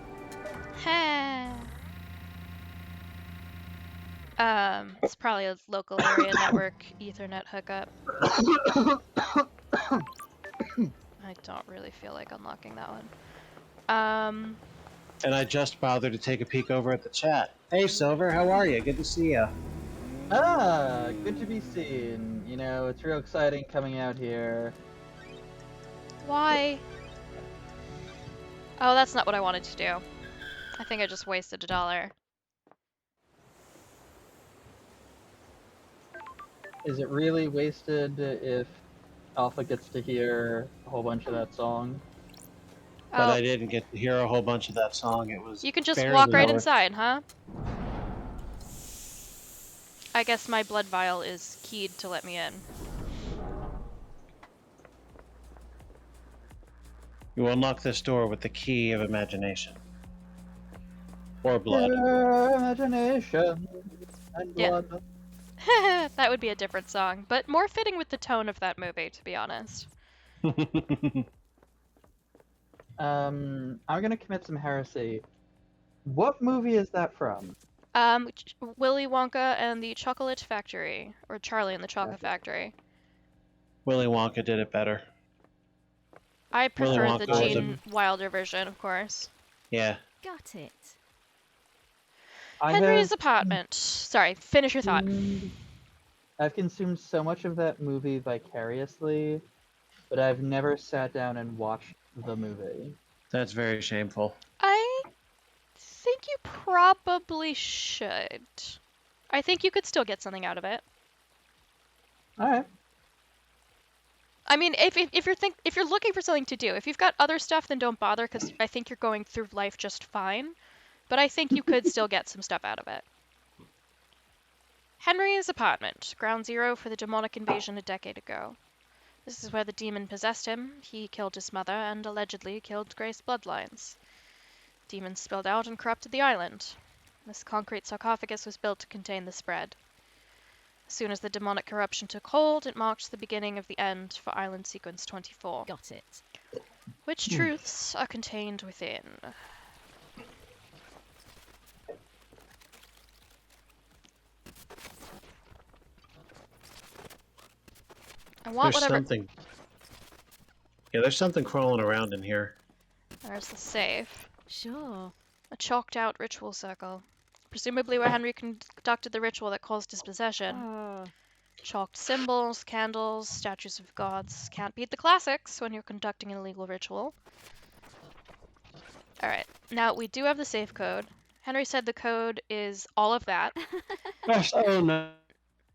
It's probably a local area network Ethernet hookup. I don't really feel like unlocking that one. And I just bothered to take a peek over at the chat. Hey, Silver, how are you? Good to see ya. Ah, good to be seen. You know, it's real exciting coming out here. Why? Oh, that's not what I wanted to do. I think I just wasted $1. Is it really wasted if Alpha gets to hear a whole bunch of that song? But Oh, I didn't get to hear a whole bunch of that song. It was you can just barely walk right worth- inside, huh? I guess my blood vial is keyed to let me in. You unlock this door with the key of imagination. Or blood. Imagination and Yeah. blood. That would be a different song, but more fitting with the tone of that movie, to be honest. I'm gonna commit some heresy. What movie is that from? Willy Wonka and the Chocolate Factory, or Charlie and the Chocolate Gotcha. Factory. Willy Wonka did it better. I Willy prefer the Wonka was Gene Wilder version, of course. Yeah. Got it. Henry's apartment. Sorry, finish your thought. I've consumed so much of that movie vicariously, but I've never sat down and watched the movie. That's very shameful. I think you probably should. I think you could still get something out of it. All right. I mean, if you're looking for something to do, if you've got other stuff, then don't bother, because I think you're going through life just fine. But I think you could still get some stuff out of it. Henry's apartment, ground zero for the demonic invasion a decade ago. This is where the demon possessed him. He killed his mother and allegedly killed Grace bloodlines. Demons spilled out and corrupted the island. This concrete sarcophagus was built to contain the spread. As soon as the demonic corruption took hold, it marked the beginning of the end for Island Sequence 24. Got it. Which truths are contained within? I want There's whatever. something. Yeah, there's something crawling around in here. There's the safe. Sure. A chalked out ritual circle. Presumably where Henry conducted the ritual that caused his possession. Chalked symbols, candles, statues of gods. Can't beat the classics when you're conducting an illegal ritual. Alright, now we do have the safe code. Henry said the code is all of that.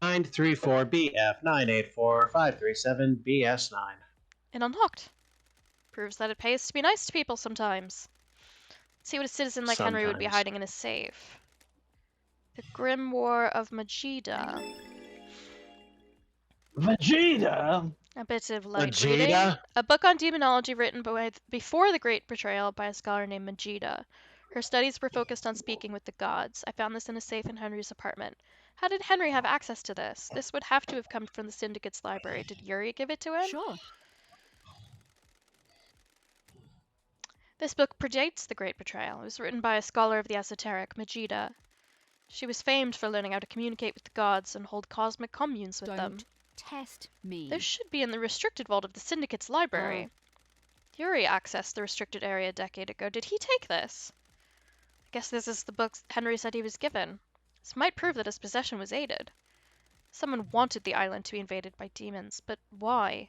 S0934BF984537BS9. And unlocked. Proves that it pays to be nice to people sometimes. Let's see what a citizen like Henry would be Sometimes. hiding in a safe. The Grim War of Majida. Vegeta! A bit of light reading. A book on demonology written before the Great Betrayal by a scholar named Majida. Her studies were focused on speaking with the gods. I found this in a safe in Henry's apartment. How did Henry have access to this? This would have to have come from the Syndicate's library. Did Yuri give it to him? Sure. This book predates the Great Betrayal. It was written by a scholar of the esoteric, Majida. She was famed for learning how to communicate with the gods and hold cosmic communes with them. Don't test me. This should be in the restricted vault of the Syndicate's library. Yuri accessed the restricted area a decade ago. Did he take this? I guess this is the book Henry said he was given. This might prove that his possession was aided. Someone wanted the island to be invaded by demons, but why?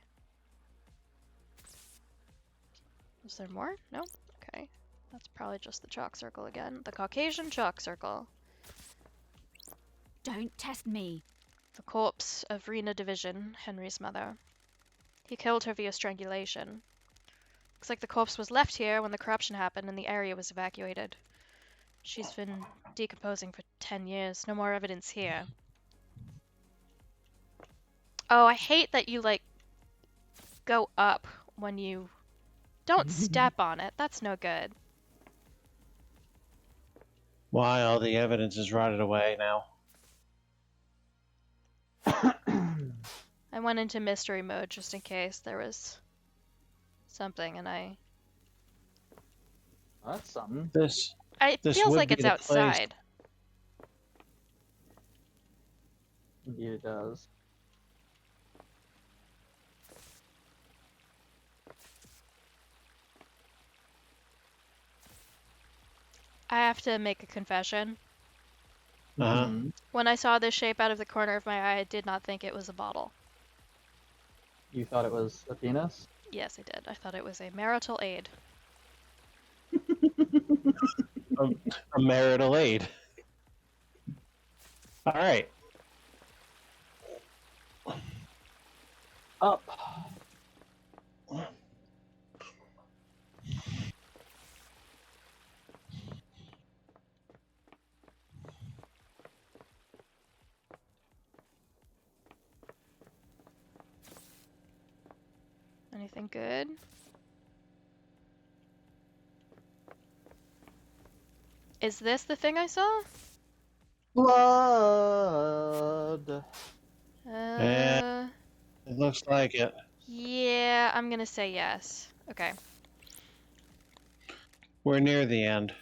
Is there more? No? Okay. That's probably just the chalk circle again. The Caucasian chalk circle. Don't test me. The corpse of Rena Division, Henry's mother. He killed her via strangulation. Looks like the corpse was left here when the corruption happened and the area was evacuated. She's been decomposing for 10 years. No more evidence here. Oh, I hate that you, like, go up when you... Don't step on it. That's no good. Why all the evidence is rotted away now? I went into mystery mode just in case there was something, and I... That's something. It This feels would like be it's the place. outside. Indeed it does. I have to make a confession. Uh-huh. When I saw this shape out of the corner of my eye, I did not think it was a bottle. You thought it was a penis? Yes, I did. I thought it was a marital aid. A marital aid. All right. Up. Anything good? Is this the thing I saw? Blood. It looks like it. Yeah, I'm gonna say yes. Okay. We're near the end.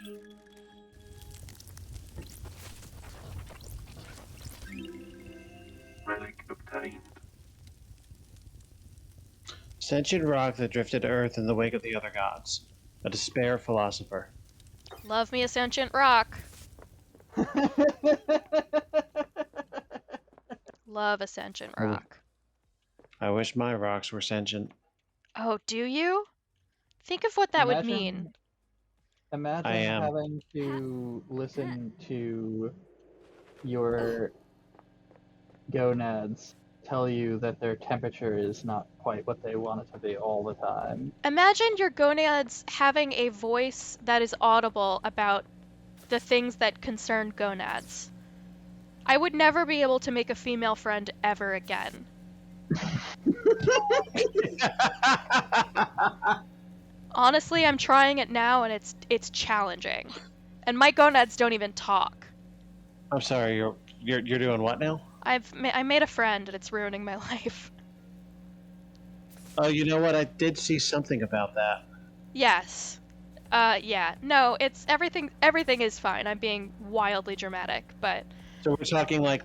Relic obtained. Sentient rock that drifted to Earth in the wake of the other gods. A despair philosopher. Love me a sentient rock. Love a sentient rock. I wish my rocks were sentient. Oh, do you? Think of what that would mean. I Imagine am. having to listen to your gonads tell you that their temperature is not quite what they want it to be all the time. Imagine your gonads having a voice that is audible about the things that concern gonads. I would never be able to make a female friend ever again. Honestly, I'm trying it now and it's challenging. And my gonads don't even talk. I'm sorry, you're doing what now? I made a friend and it's ruining my life. Oh, you know what? I did see something about that. Yes. Yeah. No, it's everything is fine. I'm being wildly dramatic, but So we're talking like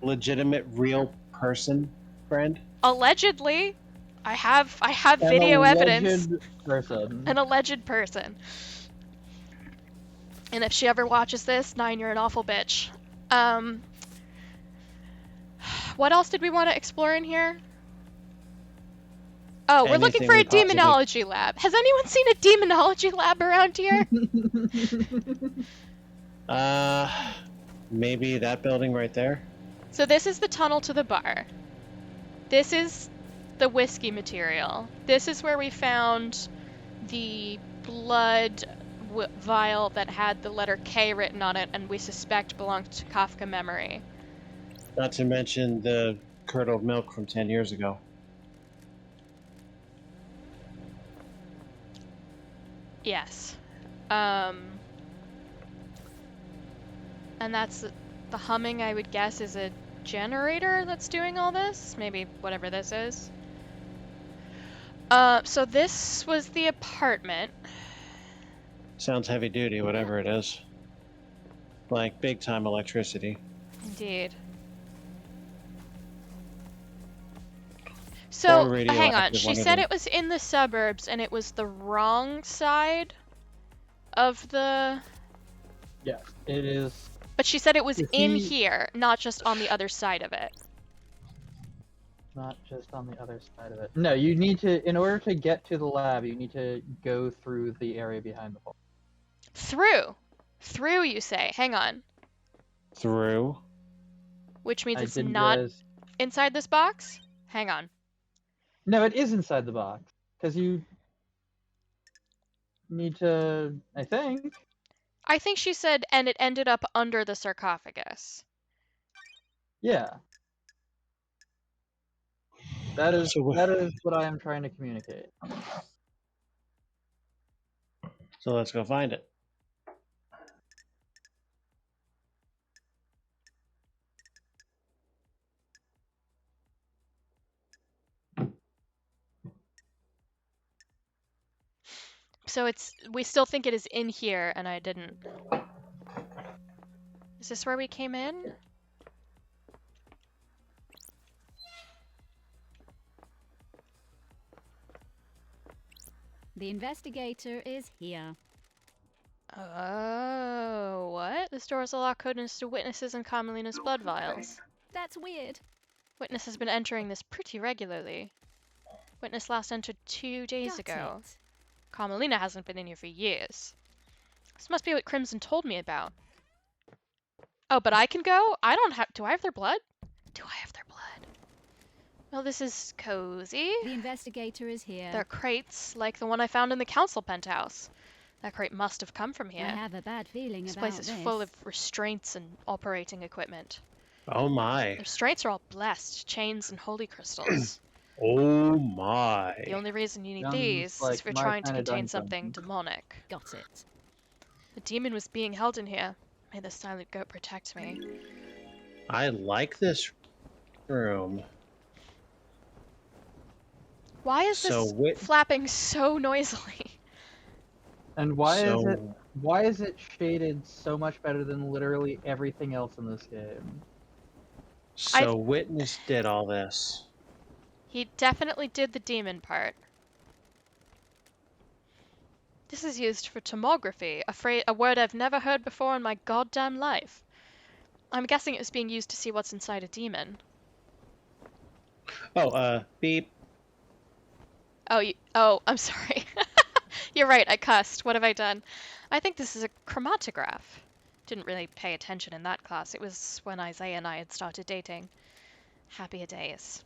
legitimate, real person friend? allegedly I have video evidence. Person. An alleged person. And if she ever watches this, 9, you're an awful bitch. What else did we want to explore in here? Oh, we're looking Anything for a we possibly- demonology lab. Has anyone seen a demonology lab around here? Maybe that building right there? So this is the tunnel to the bar. This is the whiskey material. This is where we found the blood vial that had the letter K written on it and we suspect belonged to Kafka Memory. Not to mention the curdled milk from 10 years ago. Yes. And that's the humming, I would guess, is a generator that's doing all this? Maybe whatever this is. So this was the apartment. Sounds heavy duty, whatever it is. Like big time electricity. Indeed. So, Or hang on. radioactive, She one of said them. it was in the suburbs and it was the wrong side of the... Yes, it is. But she said it was Is in he- here, not just on the other side of it. Not just on the other side of it. No, you need to, in order to get to the lab, you need to go through the area behind the wall. Through. Through, you say. Hang on. Through. Which means I it's didn't not realize... inside this box? Hang on. No, it is inside the box. Because you need to, I think. I think she said, and it ended up under the sarcophagus. Yeah. That is So- what I am trying to communicate. So let's go find it. So we still think it is in here, and I didn't. Is this where we came in? The investigator is here. Oh, what? This door is a lock code to witnesses and Carmelina's blood vials. That's weird. Witness has been entering this pretty regularly. Witness last entered 2 days Got ago. it. Carmelina hasn't been in here for years. This must be what Crimson told me about. Oh, but I can go? I don't have... Do I have their blood? Do I have their blood? Well, this is cozy. The investigator is here. There are crates, like the one I found in the council penthouse. That crate must have come from I here. have a bad feeling This about place is full of restraints and operating equipment. Oh my. The restraints are all blessed, chains and holy crystals. Oh my. The only reason you need Sounds these is like if you're my trying to kinda contain dungeon. something demonic. Got it. The demon was being held in here. May the silent goat protect me. I like this room. Why is So this flapping so noisily? And why is it shaded so much better than literally everything else in this game? So Witness did all this. He definitely did the demon part. This is used for tomography, a word I've never heard before in my goddamn life. I'm guessing it was being used to see what's inside a demon. Oh, beep. Oh, I'm sorry. You're right, I cussed. What have I done? I think this is a chromatograph. Didn't really pay attention in that class. It was when Isaiah and I had started dating. Happier days.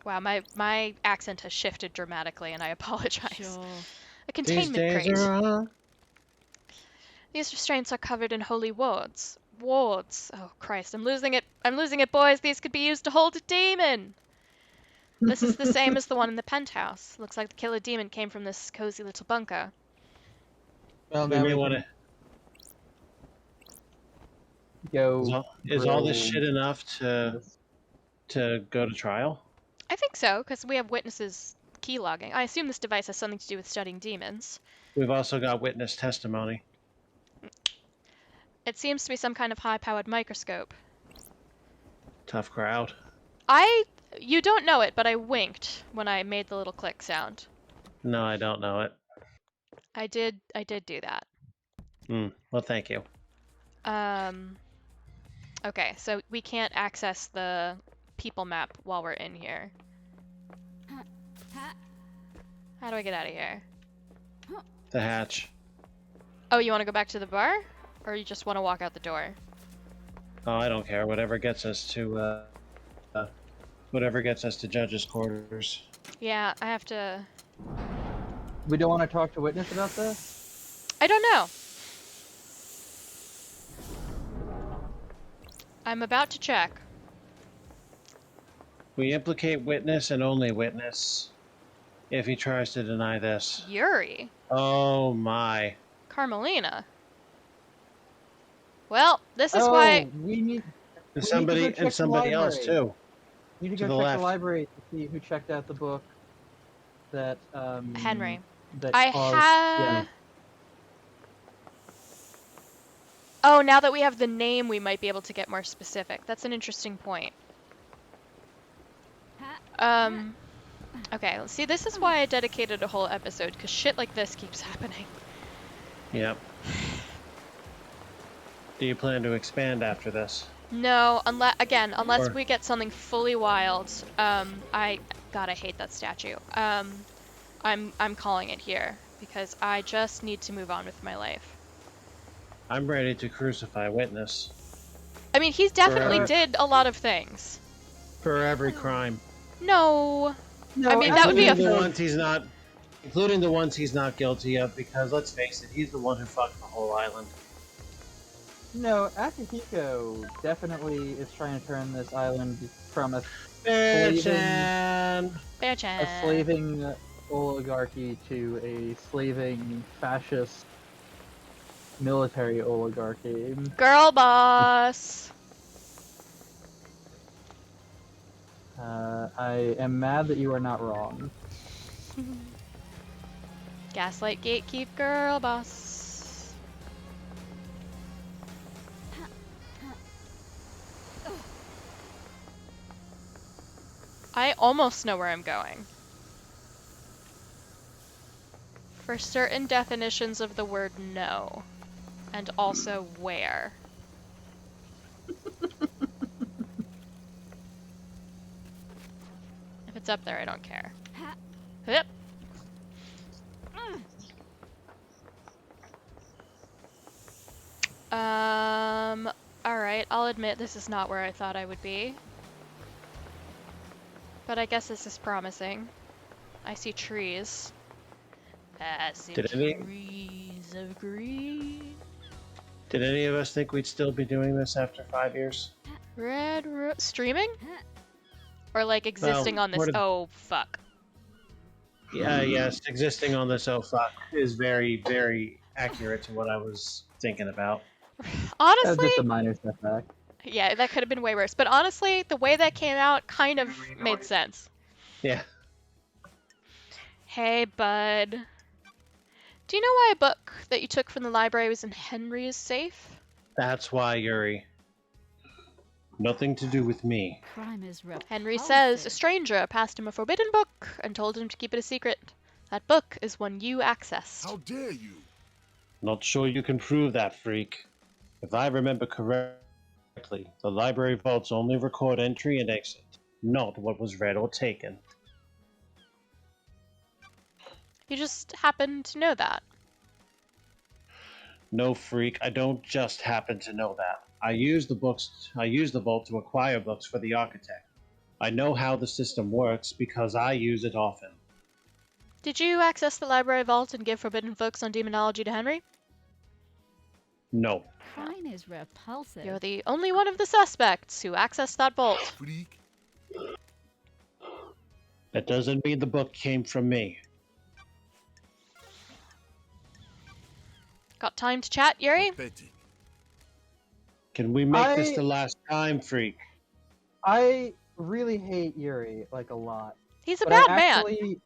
Wow, my accent has shifted dramatically, and I apologize. Sure. A These containment days crate. are on. These restraints are covered in holy wards. Wards. Oh Christ, I'm losing it. I'm losing it, boys. These could be used to hold a demon. This is the same as the one in the penthouse. Looks like the killer demon came from this cozy little bunker. Well, We now may we want can to. go. Is all this grill shit enough to go to trial? I think so, because we have witnesses key logging. I assume this device has something to do with studying demons. We've also got witness testimony. It seems to be some kind of high-powered microscope. Tough crowd. You don't know it, but I winked when I made the little click sound. No, I don't know it. I did do that. Well, thank you. Okay, so we can't access the people map while we're in here. How do I get out of here? The hatch. Oh, you want to go back to the bar? Or you just want to walk out the door? Oh, I don't care. Whatever gets us to judge's quarters. Yeah, I have to... We don't want to talk to witness about this? I don't know. I'm about to check. We implicate witness and only witness if he tries to deny this. Yuri? Oh my. Carmelina? Well, this is why... we need And We need to go check the somebody else library. too. We need To to the go check left. the library to see who checked out the book that Henry. that I caused have... Oh, now that we have the name, we might be able to get more specific. That's an interesting point. Okay, let's see, this is why I dedicated a whole episode, because shit like this keeps happening. Yep. Do you plan to expand after this? No, unless Or- we get something fully wild. God, I hate that statue. I'm calling it here, because I just need to move on with my life. I'm ready to crucify witness. I mean, he's definitely Forever. did a lot of things. For every crime. No. No, I mean, that would be Including a... the ones he's not guilty of, because let's face it, he's the one who fucked the whole island. No, Akihiko definitely is trying to turn this island from a Bitchin'. slaving oligarchy to a slaving fascist military oligarchy. Girl boss. I am mad that you are not wrong. Gaslight gatekeep girl boss. I almost know where I'm going. For certain definitions of the word no. And also where. If it's up there, I don't care. Yep. Alright, I'll admit this is not where I thought I would be. But I guess this is promising. I see trees. I see trees of green. Did any of us think we'd still be doing this after 5 years? Streaming? Or like existing on this? Oh, fuck. Yeah, yes, existing on this oh fuck is very, very accurate to what I was thinking about. Honestly, That's just a minor setback. yeah, that could have been way worse. But honestly, the way that came out kind of made sense. Yeah. Hey, bud. Do you know why a book that you took from the library was in Henry's safe? That's why, Yuri. Nothing to do with me. Crime is repulsive. Henry says a stranger passed him a forbidden book and told him to keep it a secret. That book is one you accessed. How dare you? Not sure you can prove that, freak. If I remember correctly, the library vaults only record entry and exit, not what was read or taken. You just happen to know that. No, freak, I don't just happen to know that. I use the vault to acquire books for the architect. I know how the system works because I use it often. Did you access the library vault and give forbidden books on demonology to Henry? No. Crime is repulsive. You're the only one of the suspects who accessed that vault. Freak. That doesn't mean the book came from me. Got time to chat, Yuri? Pathetic. Can we make this the last time, freak? I really hate Yuri, like, a lot. He's a But bad man.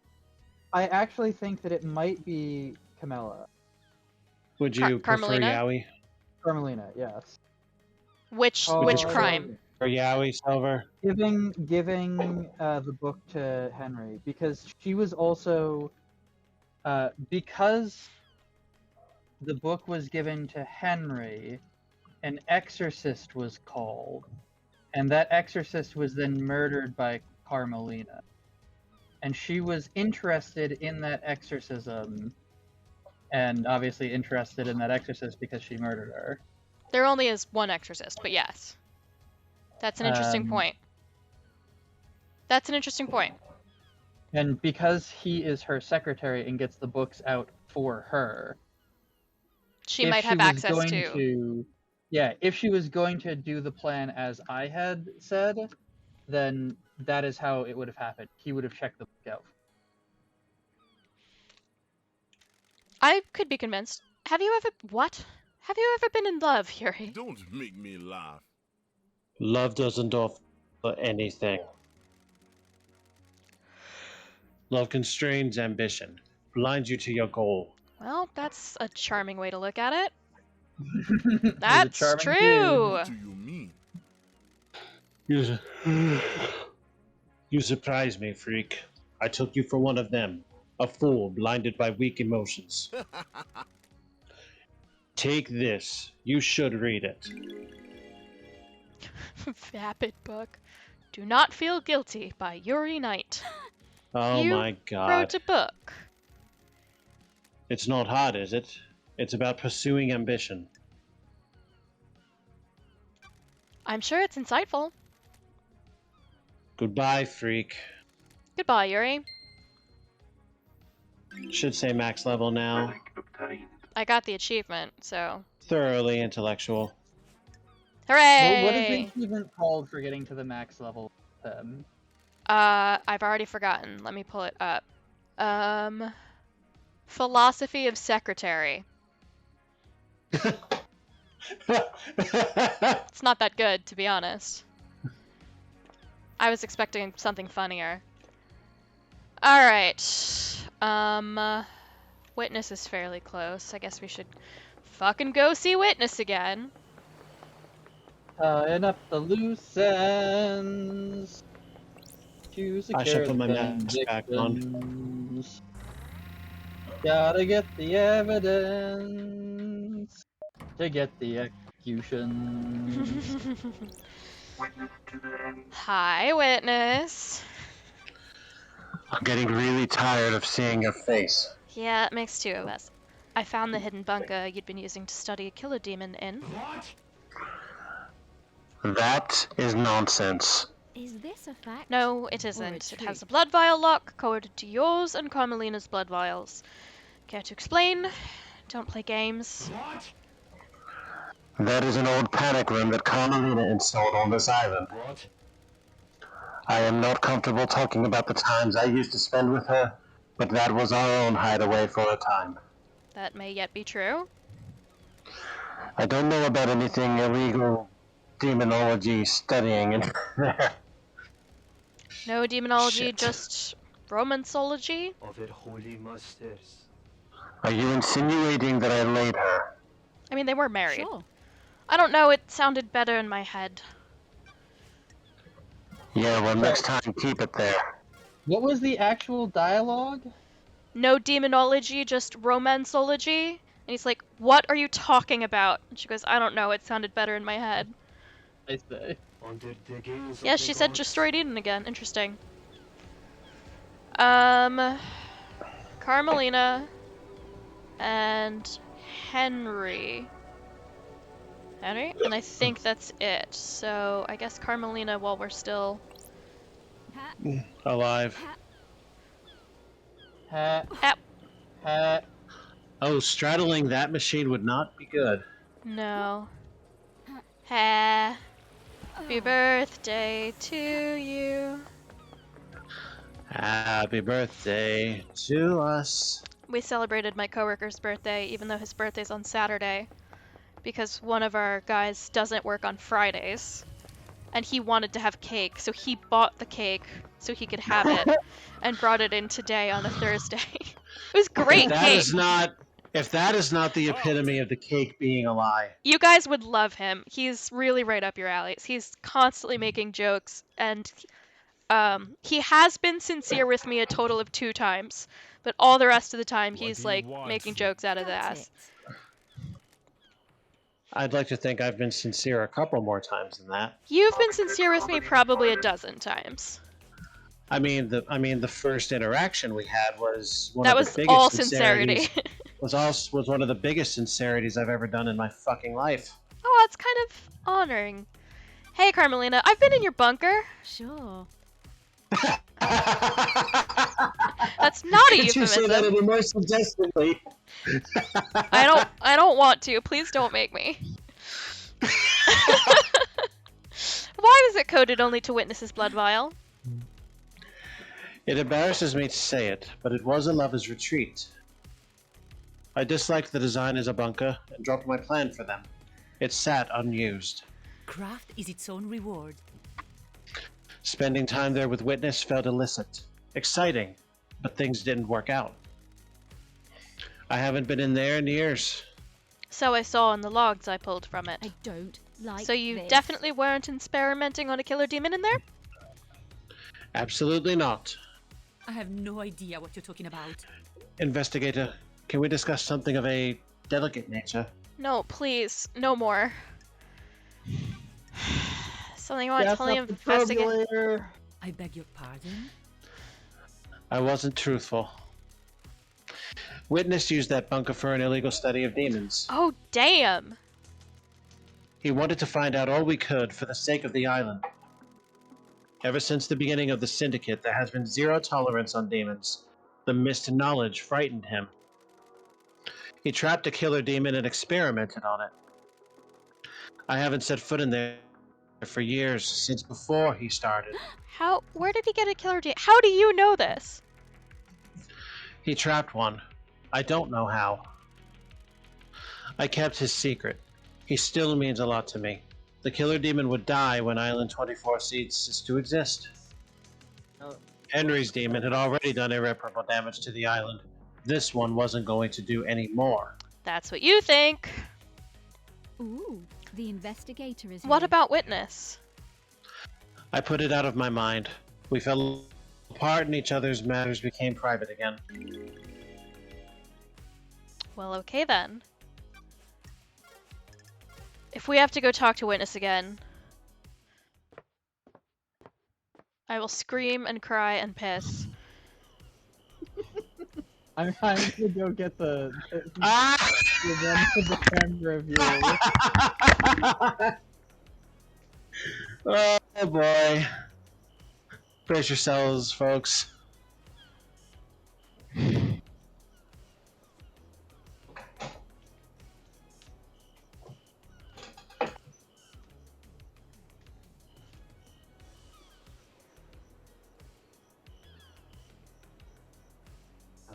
I actually think that it might be Camilla. Would you prefer Carmelina? Yowie? Carmelina, yes. Which Oh, crime? Or Yowie, Silver? Giving the book to Henry, because she was also because the book was given to Henry, an exorcist was called, and that exorcist was then murdered by Carmelina. And she was interested in that exorcism, and obviously interested in that exorcist because she murdered her. There only is one exorcist, but yes. That's an interesting point. That's an interesting point. And because he is her secretary and gets the books out for her, She if might have was access going to... Yeah, if she was going to do the plan as I had said, then that is how it would have happened. He would have checked the book out. I could be convinced. Have you ever... What? Have you ever been in love, Yuri? Don't make me laugh. Love doesn't offer anything. Love constrains ambition, blinds you to your goal. Well, that's a charming way to look at it. He's a That's charming true! What do you mean? You surprised me, freak. I took you for one of them, a fool blinded by weak emotions. Take this. You should read it. Vapid book. Do Not Feel Guilty by Yuri Knight. Oh You my god. wrote a book. It's not hard, is it? It's about pursuing ambition. I'm sure it's insightful. Goodbye, freak. Goodbye, Yuri. Should say max level now. Relic obtained. I got the achievement, so... Thoroughly intellectual. Hooray! Well, what is the achievement called for getting to the max level? I've already forgotten. Let me pull it up. Philosophy of Secretary. It's not that good, to be honest. I was expecting something funnier. Alright. Witness is fairly close. I guess we should fucking go see Witness again. Tying up the loose ends. To I shall secure put my the mask back on. victims. Gotta get the evidence to get the executions. Witness to the end. Hi, Witness. I'm getting really tired of seeing your face. Yeah, it makes two of us. I found the hidden bunker you'd been using to study a killer demon in. That is nonsense. Is this a fact? No, it Or isn't. a It has a treat? blood vial lock coded to yours and Carmelina's blood vials. Care to explain? Don't play games. That is an old panic room that Carmelina installed on this island. I am not comfortable talking about the times I used to spend with her, but that was our own hideaway for a time. That may yet be true. I don't know about anything illegal demonology studying in there. No demonology, Shit. just romancology. Of it, holy masters. Are you insinuating that I laid her? I mean, they were married. Sure. I don't know, it sounded better in my head. Yeah, well, next time keep it there. What was the actual dialogue? No demonology, just romanceology. And he's like, what are you talking about? And she goes, I don't know, it sounded better in my head. I say. Yeah, she said destroyed Eden again. Interesting. Carmelina and Henry. Henry? And I think that's it. So I guess Carmelina while we're still... Alive. Ha. Ow. Ha. Oh, straddling that machine would not be good. No. Happy birthday to you. Happy birthday to us. We celebrated my coworker's birthday, even though his birthday's on Saturday, because one of our guys doesn't work on Fridays. And he wanted to have cake, so he bought the cake so he could have it and brought it in today on a Thursday. It was great If that cake. if that is not the epitome of the cake being a lie. You guys would love him. He's really right up your alley. He's constantly making jokes, and he has been sincere with me a total of 2 times, but all the rest of the time he's like making jokes out of the ass. I'd like to think I've been sincere a couple more times than that. You've been sincere with me probably a dozen times. I mean, the first interaction we had was one That of was the biggest all sincerities. sincerity. was one of the biggest sincerities I've ever done in my fucking life. Oh, that's kind of honoring. Hey, Carmelina, I've been in your bunker. Sure. That's not a Can't you say that euphemism. any more suggestively? I don't want to. Please don't make me. Why was it coded only to witness's blood vial? It embarrasses me to say it, but it was a lover's retreat. I disliked the design as a bunker and dropped my plan for them. It sat unused. Craft is its own reward. Spending time there with Witness felt illicit. Exciting, but things didn't work out. I haven't been in there in years. So I saw in the logs I pulled from it. I don't like So you this. definitely weren't experimenting on a killer demon in there? Absolutely not. I have no idea what you're talking about. Investigator, can we discuss something of a delicate nature? No, please, no more. Something I want to tell you, investigate. I beg your pardon? I wasn't truthful. Witness used that bunker for an illegal study of demons. Oh, damn! He wanted to find out all we could for the sake of the island. Ever since the beginning of the Syndicate, there has been zero tolerance on demons. The missed knowledge frightened him. He trapped a killer demon and experimented on it. I haven't set foot in there for years, since before he started. Where did he get a killer demon? How do you know this? He trapped one. I don't know how. I kept his secret. He still means a lot to me. The killer demon would die when Island 24 ceases to exist. Henry's demon had already done irreparable damage to the island. This one wasn't going to do any more. That's what you think. Ooh, the investigator is What here. about Witness? I put it out of my mind. We fell apart and each other's matters became private again. Well, okay then. If we have to go talk to Witness again, I will scream and cry and piss. I'm trying to go get the one for the camera view. Oh boy. Brace yourselves, folks.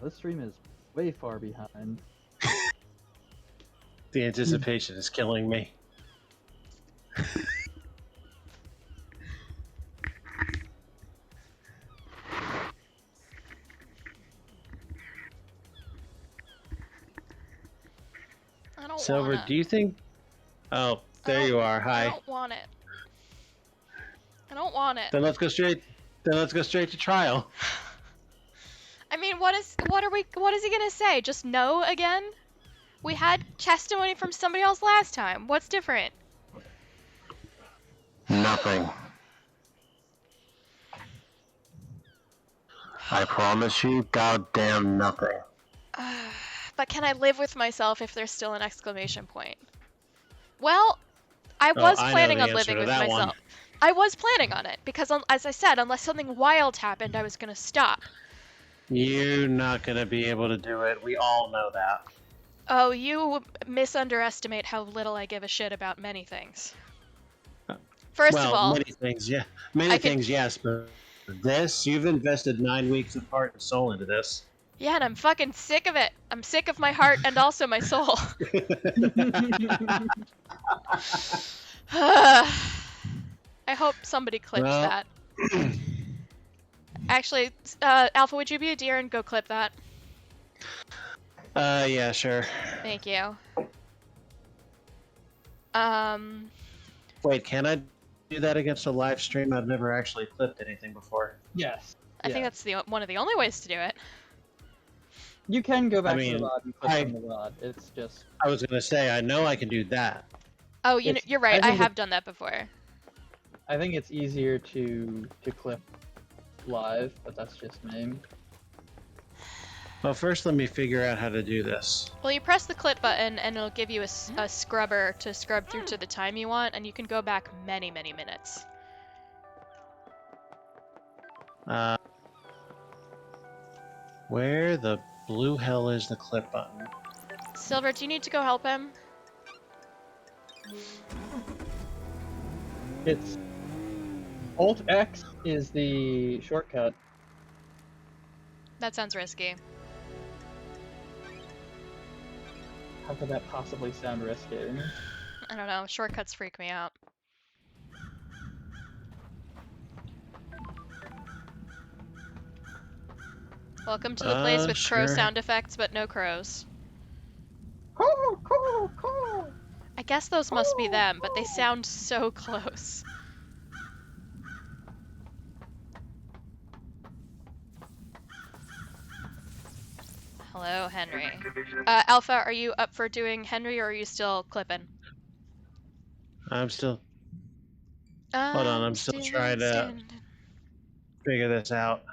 This stream is way far behind. The anticipation is killing me. I don't Silver, wanna. do you think... Oh, there you are. I Hi. don't want it. I don't want it. Then let's go straight. Then let's go straight to trial. I mean, what is he gonna say? Just no again? We had testimony from somebody else last time. What's different? Nothing. I promise you, goddamn nothing. But can I live with myself if there's still an exclamation point? Well, I Oh, was I know planning the on answer living to with that one. myself. I was planning on it because, as I said, unless something wild happened, I was gonna stop. You're not gonna be able to do it. We all know that. Oh, you misunderestimate how little I give a shit about many things. First of Well, all, many things, yeah. Many things, yes, but this, you've invested 9 weeks of heart and soul into this. yeah, and I'm fucking sick of it. I'm sick of my heart and also my soul. I hope somebody clips Well. that. Actually, Alpha, would you be a dear and go clip that? Yeah, sure. Thank you. Wait, can I do that against a live stream? I've never actually clipped anything before. Yes. I think that's one of the only ways to do it. You can go back I to mean, the VOD and click from the VOD. It's just. I was gonna say, I know I can do that. Oh, you're right. I think have done that before. I think it's easier to clip live, but that's just me. Well, first let me figure out how to do this. Well, you press the clip button and it'll give you a scrubber to scrub through to the time you want, and you can go back many, many minutes. Where the blue hell is the clip button? Silver, do you need to go help him? It's Alt X is the shortcut. That sounds risky. How could that possibly sound risky? I don't know. Shortcuts freak me out. Welcome to the place with crow Sure. sound effects, but no crows. I guess those must be them, but they sound so close. Hello, Henry. Alpha, are you up for doing Henry, or are you still clipping? I'm still... Hold on, I'm still trying to figure this out.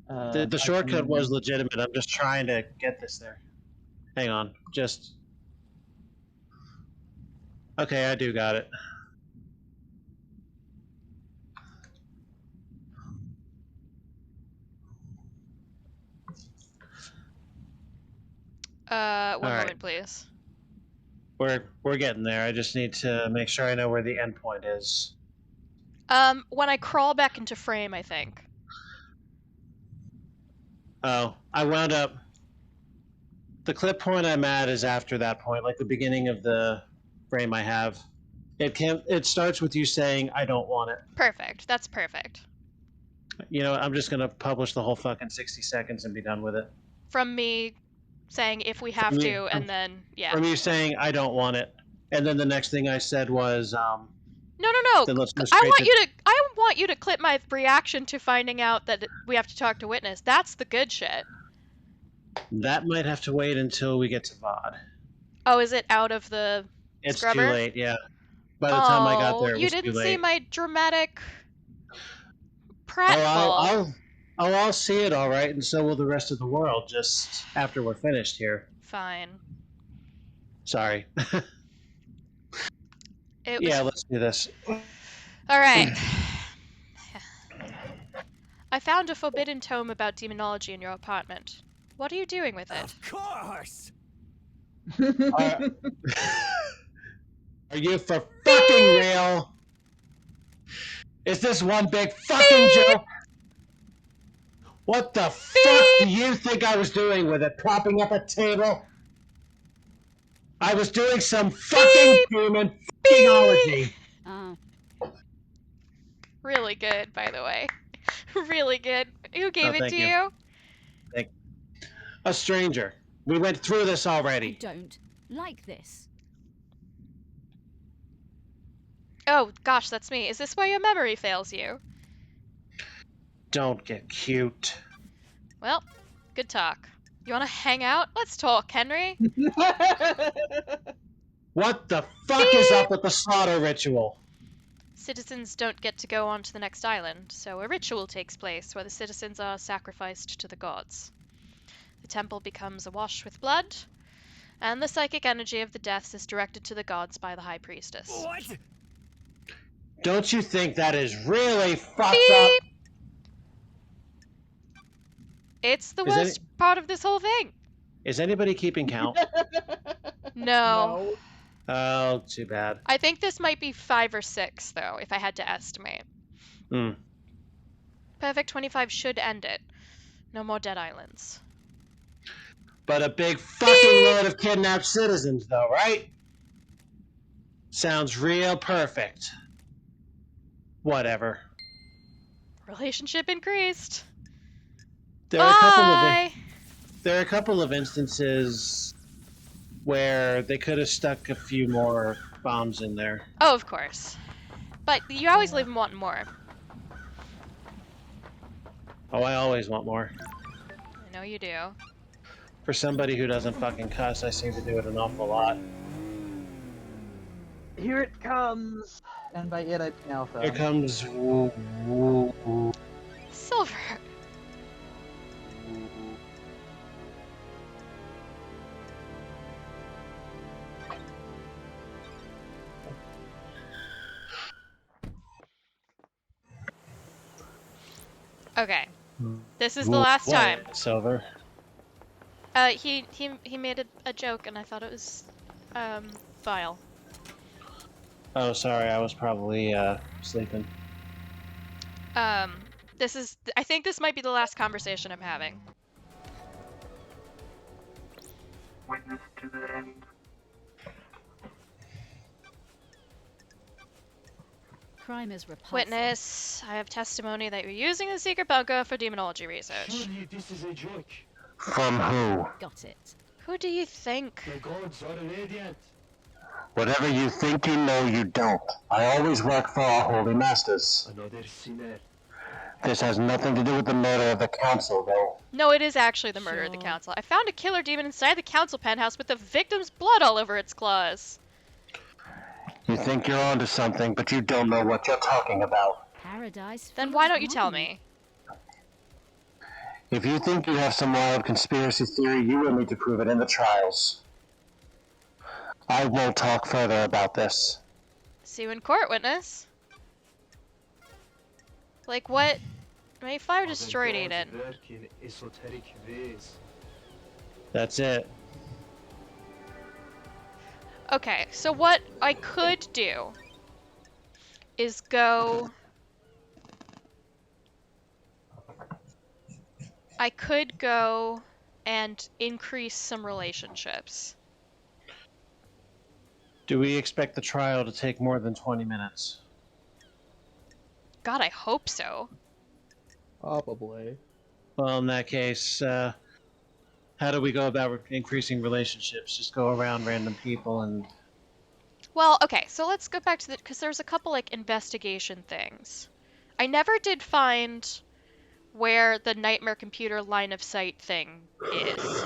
The shortcut was legitimate. I'm just trying to get this there. Hang on, just... Okay, I do got it. One All right. moment, please. We're getting there. I just need to make sure I know where the endpoint is. When I crawl back into frame, I think. Oh, I wound up... The clip point I'm at is after that point, like the beginning of the frame I have. It starts with you saying, I don't want it. Perfect. That's perfect. You know, I'm just going to publish the whole fucking 60 seconds and be done with it. From me saying if we have to, and then, yeah. From you saying, I don't want it. And then the next thing I said was, No. Then let's go I want you to clip my reaction to finding out that we have to talk to witness. That's the good shit. That might have to wait until we get to VOD. Oh, is it out of the It's scrubber? too late, yeah. By the time I got there, it you was too didn't late. see my dramatic pratfall. I'll see it all right, and so will the rest of the world, just after we're finished here. Fine. Sorry. Yeah, let's do this. All right. I found a forbidden tome about demonology in your apartment. What are you doing with it? Of course! Are you for fucking real? Is this one big fucking joke? What the fuck do you think I was doing with it? Propping up a table? I was doing some fucking human fuckingology. Really good, by the way. Really good. Who gave it thank to you. you? A stranger. We went through this already. I don't like this. Oh, gosh, that's me. Is this why your memory fails you? Don't get cute. Well, good talk. You wanna hang out? Let's talk, Henry. What the fuck is Beep! up with the slaughter ritual? Citizens don't get to go on to the next island, so a ritual takes place where the citizens are sacrificed to the gods. The temple becomes awash with blood, and the psychic energy of the deaths is directed to the gods by the high priestess. What? Don't you think that is really fucked up? Beep! It's the Is worst part of this whole thing. Is anybody keeping count? No. Oh, too bad. I think this might be 5 or 6, though, if I had to estimate. Hmm. Perfect 25 should end it. No more dead islands. But a big fucking load of kidnapped citizens, though, right? Sounds real perfect. Whatever. Relationship increased. There are a couple of Bye! there are a couple of instances where they could have stuck a few more bombs in there. Oh, of course. But you always leave them wanting more. Oh, I always want more. I know you do. For somebody who doesn't fucking cuss, I seem to do it an awful lot. Here it comes! And by it, I mean Alpha. Here comes. Silver. Okay. This is the last time. Silver. He made a joke and I thought it was vile. Oh, sorry, I was probably sleeping. I think this might be the last conversation I'm having. Witness to the end. Crime is repulsive. Witness, I have testimony that you're using the secret bunker for demonology research. Surely this is a joke. From who? Got it. Who do you think? The gods are radiant. Whatever you think you know, you don't. I always work for our holy masters. Another sinner. This has nothing to do with the murder of the council, though. No, it is actually the murder of the council. I found a killer demon inside the council penthouse with the victim's blood all over its claws. You think you're onto something, but you don't know what you're talking about. Paradise. Then why don't you tell me? If you think you have some wild conspiracy theory, you will need to prove it in the trials. I won't talk further about this. See you in court, witness. Like what? My fire destroyed Aiden. Work in esoteric ways. That's it. Okay, so what I could do is go... I could go and increase some relationships. Do we expect the trial to take more than 20 minutes? God, I hope so. Probably. Well, in that case, how do we go about increasing relationships? Just go around random people and... Well, okay, so let's go back to the... Because there's a couple, like, investigation things. I never did find where the nightmare computer line of sight thing is.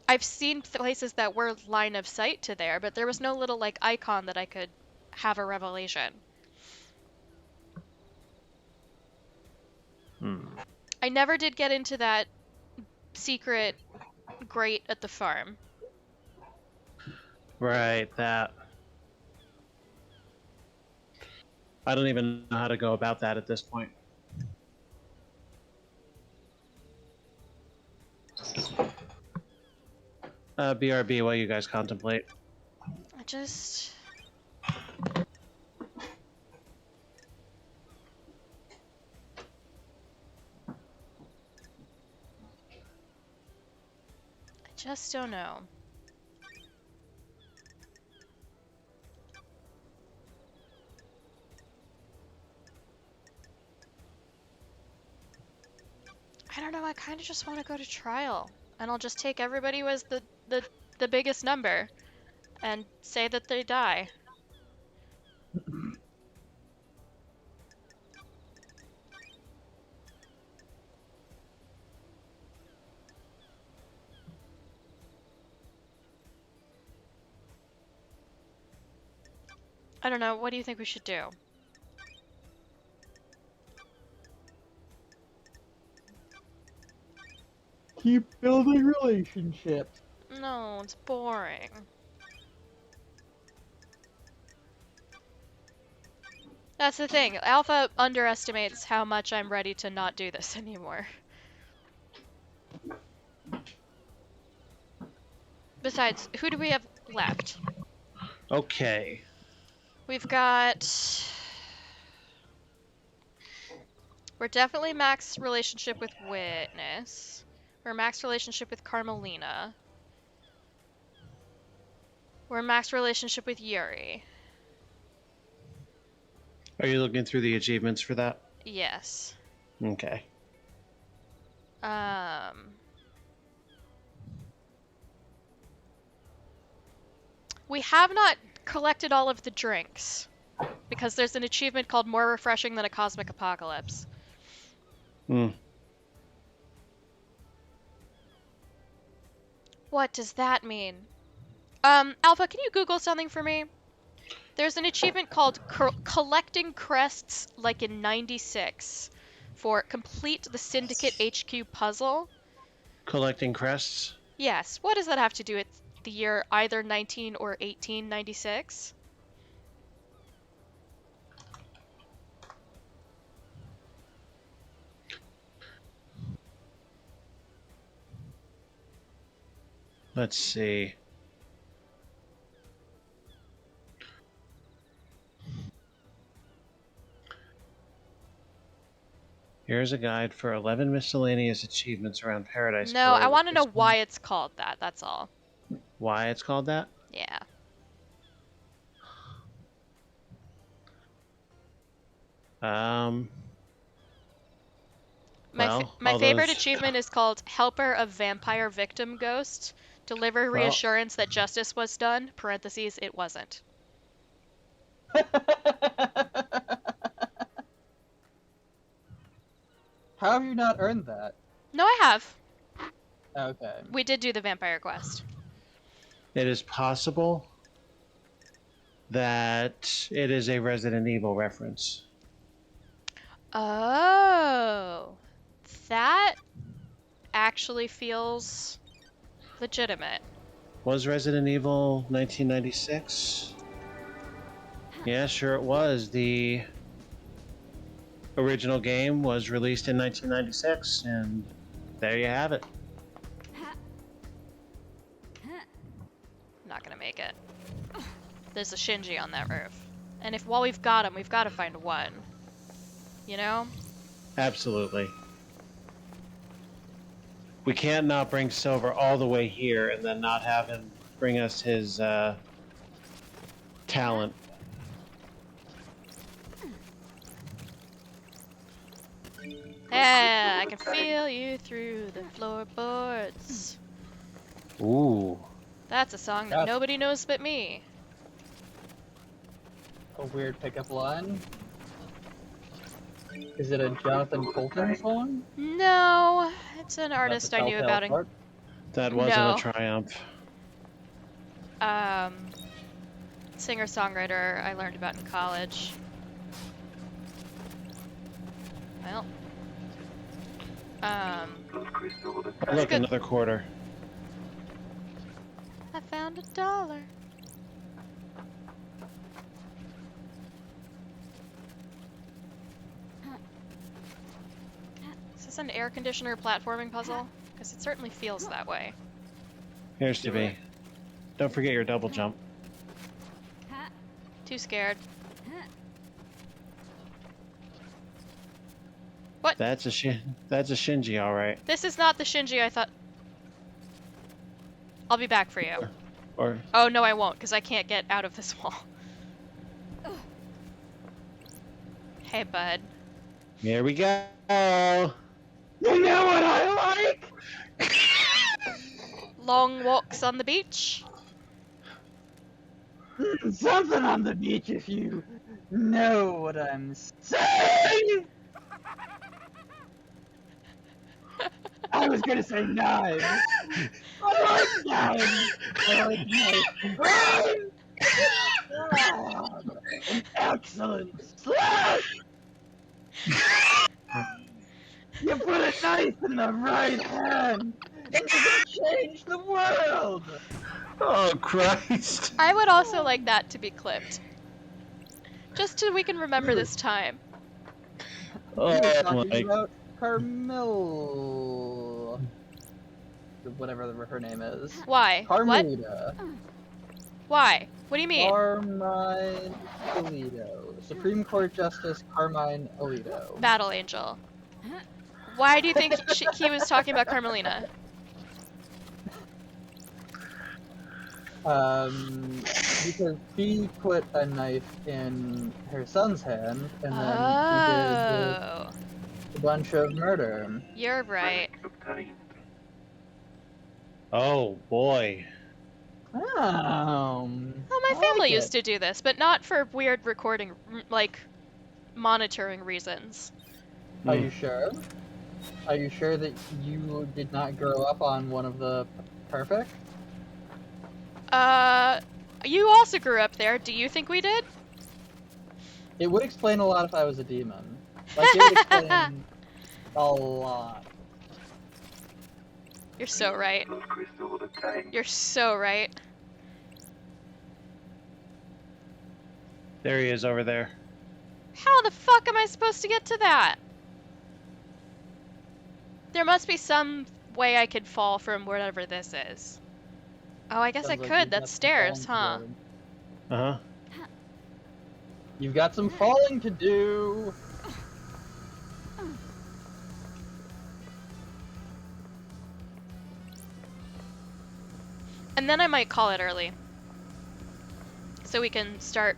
I've seen places that were line of sight to there, but there was no little, like, icon that I could have a revelation. I never did get into that secret grate at the farm. Right, that. I don't even know how to go about that at this point. BRB, while you guys contemplate. I just... don't know. I don't know, I kind of just want to go to trial. And I'll just take everybody who has the biggest number. and say that they die. I don't know, what do you think we should do? Keep building relationships. No, it's boring. That's the thing. Alpha underestimates how much I'm ready to not do this anymore. Besides, who do we have left? Okay. We've got... We're definitely max relationship with Witness. We're max relationship with Carmelina. We're max relationship with Yuri. Are you looking through the achievements for that? Yes. Okay. We have not collected all of the drinks because there's an achievement called More Refreshing Than a Cosmic Apocalypse. Hmm. What does that mean? Alpha, can you Google something for me? There's an achievement called Collecting Crests like in 96 for complete the Syndicate HQ puzzle. Collecting crests? Yes. What does that have to do with the year either 19 or 1896? Let's see. Here's a guide for 11 miscellaneous achievements around Paradise. No, I want to know Explain why it's called that. That's all. why it's called that? Yeah. My favorite achievement is called Helper of Vampire Victim Ghost. Deliver reassurance that justice was done, parentheses, it wasn't. How have you not earned that? No, I have. Okay. We did do the vampire quest. It is possible that it is a Resident Evil reference. Oh. That actually feels legitimate. Was Resident Evil 1996? Yeah, sure it was. The original game was released in 1996, and there you have it. Not gonna make it. There's a Shinji on that roof. And while we've got him, we've got to find one. You know? Absolutely. We can't not bring Silver all the way here and then not have him bring us his talent. Yeah, I can feel you through the floorboards. Ooh. That's a song that nobody knows but me. A weird pickup line. Is it a Jonathan Colton song? No, it's an artist I knew about. That wasn't a Triumph. Singer-songwriter I learned about in college. Well. Look, another quarter. I found $1. Is this an air conditioner platforming puzzle? Because it certainly feels that way. Here's to be. Don't forget your double jump. Too scared. What? That's a Shinji, all right. This is not the Shinji I thought. I'll be back for you. Or oh no, I won't, because I can't get out of this wall. Hey, bud. Here we go. You know what I like? Long walks on the beach. Something on the beach if you know what I'm saying! I was gonna say knives! I like knives! I like knives! Crime! Job! An excellent slash! You put a knife in the right hand, and you can change the world! Oh, Christ. I would also like that to be clipped. Just so we can remember this time. He was Oh, talking my. about Carmel... whatever her name is. Why? What? Carmelita. Why? What do you mean? Carmine Alito. Supreme Court Justice Carmine Alito. Battle Angel. Why do you think he was talking about Carmelina? Because she put a knife in her son's hand, and then Oh. he did a bunch of murder. You're right. Oh boy. Oh, Well, my family used to do this, but not for weird recording, like, monitoring reasons. Are you sure? Are you sure that you did not grow up on one of the perfect? You also grew up there. Do you think we did? It would explain a lot if I was a demon. Like, it would explain a lot. You're so right. You're so right. There he is over there. How the fuck am I supposed to get to that? There must be some way I could fall from wherever this is. Oh, I guess I Sounds like could. you've got That's some stairs, falling huh? to do. Uh-huh. You've got some falling to do. And then I might call it early. So we can start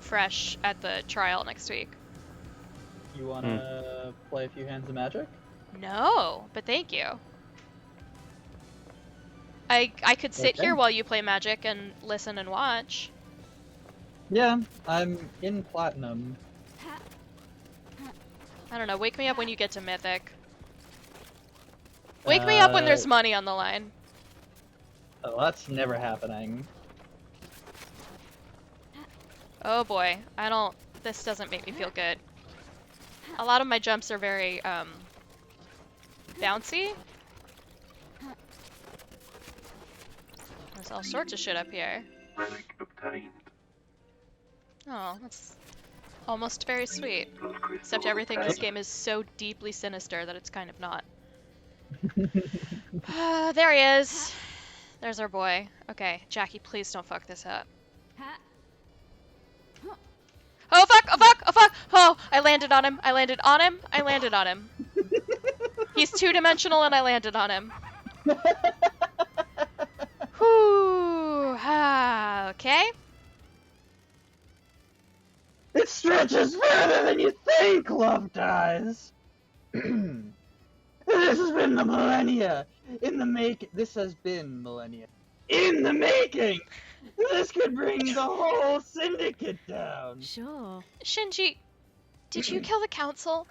fresh at the trial next week. You wanna play a few hands of magic? No, but thank you. I could sit Okay. here while you play Magic and listen and watch. Yeah, I'm in platinum. I don't know, wake me up when you get to Mythic. Wake me up when there's money on the line. Oh, that's never happening. Oh boy, this doesn't make me feel good. A lot of my jumps are very, bouncy. There's all sorts of shit up here. Oh, that's almost very sweet. Except everything in this game is so deeply sinister that it's kind of not. There he is. There's our boy. Okay, Jackie, please don't fuck this up. Oh fuck! Oh fuck! Oh fuck! Oh, I landed on him. I landed on him. I landed on him. He's two-dimensional and I landed on him. Whew. Okay. It stretches further than you think, Love Dies. This has been the millennia in the make. This has been millennia in the making. This could bring the whole syndicate down. Sure. Shinji, did you kill the council?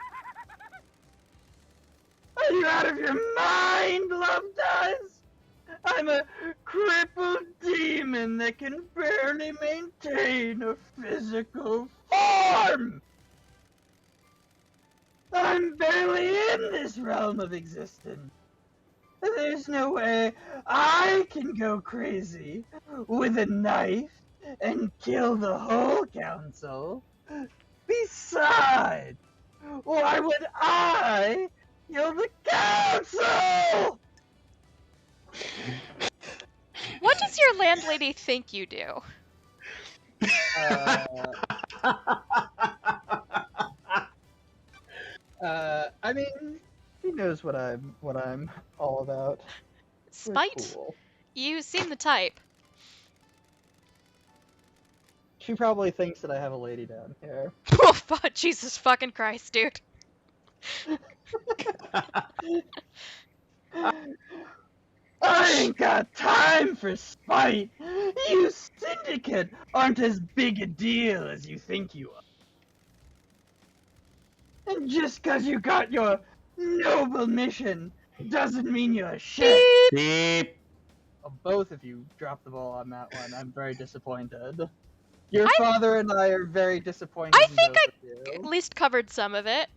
Are you out of your mind, Love Dies? I'm a crippled demon that can barely maintain a physical form. I'm barely in this realm of existence. There's no way I can go crazy with a knife and kill the whole council. Besides, why would I kill the council? What does your landlady think you do? I mean, he knows what I'm all about. We're Spite? cool. You seem the type. She probably thinks that I have a lady down here. Oh, fuck, Jesus fucking Christ, dude. I ain't got time for spite! You syndicate aren't as big a deal as you think you are. And just 'cause you got your noble mission doesn't mean you're shit! Beep! Beep. Both of you dropped the ball on that one. I'm very disappointed. Your I- father and I are very disappointed I in think both I of at you. least covered some of it.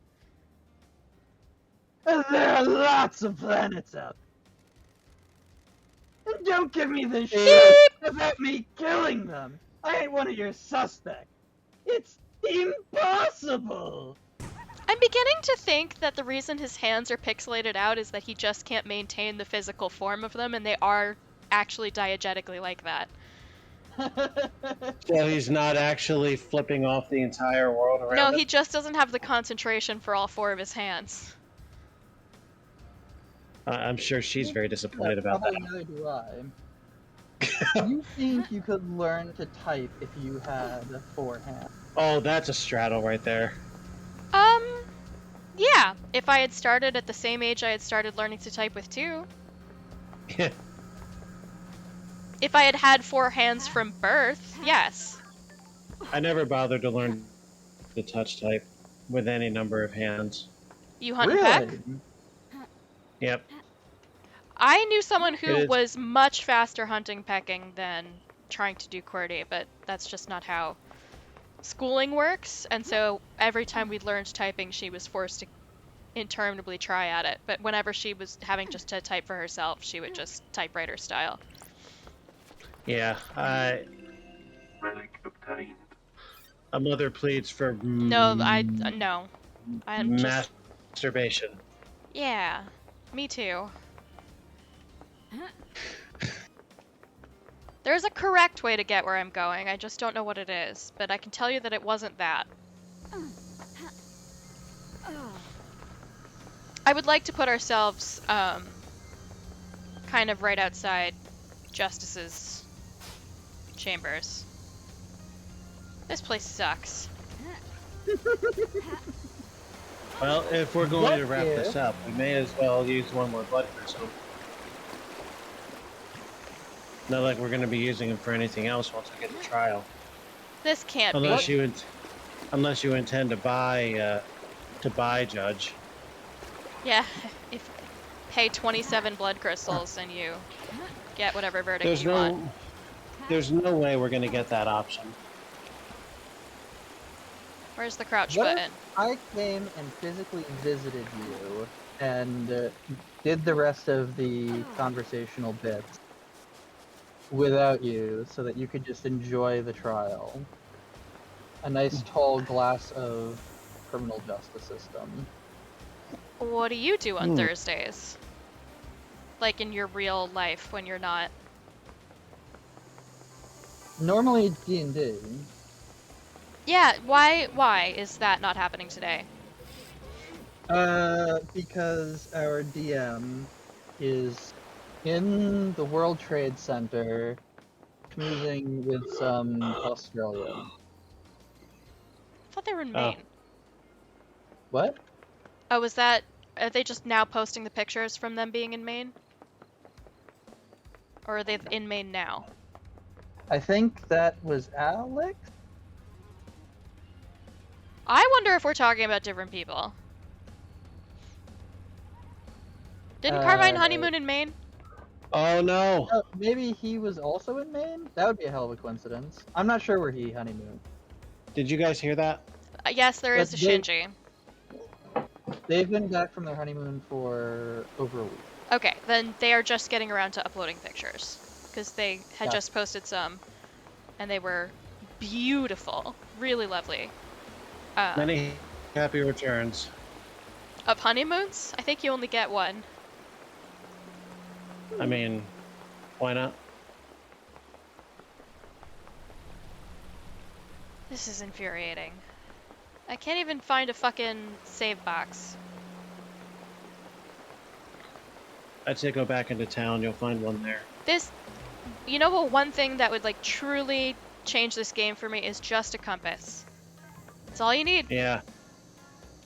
And there are lots of planets out there. And don't give me this shit about me killing them. I ain't one of your suspects. It's impossible. I'm beginning to think that the reason his hands are pixelated out is that he just can't maintain the physical form of them, and they are actually diegetically like that. So he's not actually flipping off the entire world around No, him? he just doesn't have the concentration for all 4 of his hands. I'm sure she's very disappointed about Probably that. neither do I. Do you think you could learn to type if you had 4 hands? Oh, that's a straddle right there. Yeah. If I had started at the same age I had started learning to type with 2. If I had had 4 hands from birth, yes. I never bothered to learn the touch type with any number of hands. You hunt and peck? Really? Yep. I knew someone who It is- was much faster hunting pecking than trying to do QWERTY, but that's just not how schooling works, and so every time we learned typing, she was forced to interminably try at it. But whenever she was having just to type for herself, she would just typewriter style. Yeah. Relic obtained. A mother pleads for No, no. I'm just... masturbation. Yeah, me too. There's a correct way to get where I'm going, I just don't know what it is, but I can tell you that it wasn't that. I would like to put ourselves, kind of right outside Justice's chambers. This place sucks. Well, if we're going to wrap What this if- up, we may as well use one more blood crystal. Not like we're going to be using them for anything else once we get to trial. This can't Unless be. unless you intend to buy Judge. Yeah, if pay 27 blood crystals and you get whatever verdict There's you want. there's no way we're going to get that option. Where's the crouch What button? if I came and physically visited you and did the rest of the conversational bits without you so that you could just enjoy the trial? A nice tall glass of criminal justice system. What do you do on Thursdays? Like in your real life when you're not... Normally D&D. Yeah, why is that not happening today? Because our DM is in the World Trade Center schmoozing with some Australian. I thought they were in Maine. What? Oh, was that... Are they just now posting the pictures from them being in Maine? Or are they in Maine now? I think that was Alex? I wonder if we're talking about different people. Didn't Carmine honeymoon in Maine? Oh no! Oh, maybe he was also in Maine? That would be a hell of a coincidence. I'm not sure where he honeymooned. Did you guys hear that? Yes, there is a But they- Shinji. They've been back from their honeymoon for over a week. Okay, then they are just getting around to uploading pictures. Because they had Yeah. just posted some, and they were beautiful. Really lovely. Many happy returns. Of honeymoons? I think you only get one. I mean, why not? This is infuriating. I can't even find a fucking save box. I'd say go back into town. You'll find one there. This, you know what, one thing that would like truly change this game for me is just a compass. That's all you need. Yeah.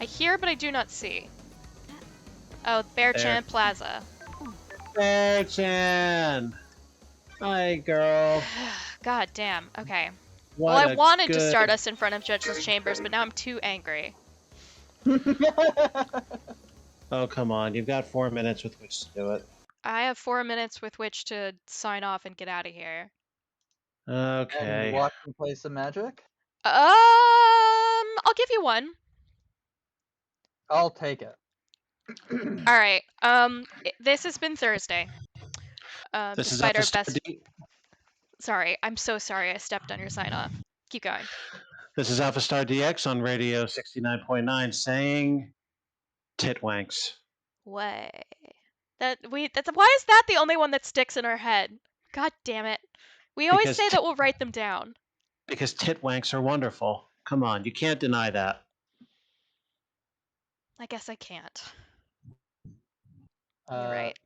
I hear but I do not see. Oh, Bear There. Champ Plaza. Fair-chan! Hi, girl. God damn. Okay. What Well, I a wanted to good- start us in front of Judge's chambers, but now I'm too angry. Oh, come on. You've got 4 minutes with which to do it. I have 4 minutes with which to sign off and get out of here. Okay. And watch him play some magic? I'll give you one. I'll take it. All right. This has been Thursday. This is Despite our Alpha best. D. Sorry, I'm so sorry. I stepped on your sign off. Keep going. This is Alpha Star DX on radio 69.9 saying titwanks. Way. That's why is that the only one that sticks in our head? God damn it. We always Because say that we'll write them down. Because titwanks are wonderful. Come on, you can't deny that. I guess I can't. You're right.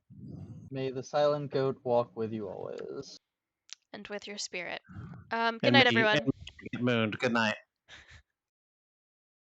May the silent goat walk with you always. And with your spirit. Good night, everyone. Mooned. Good night.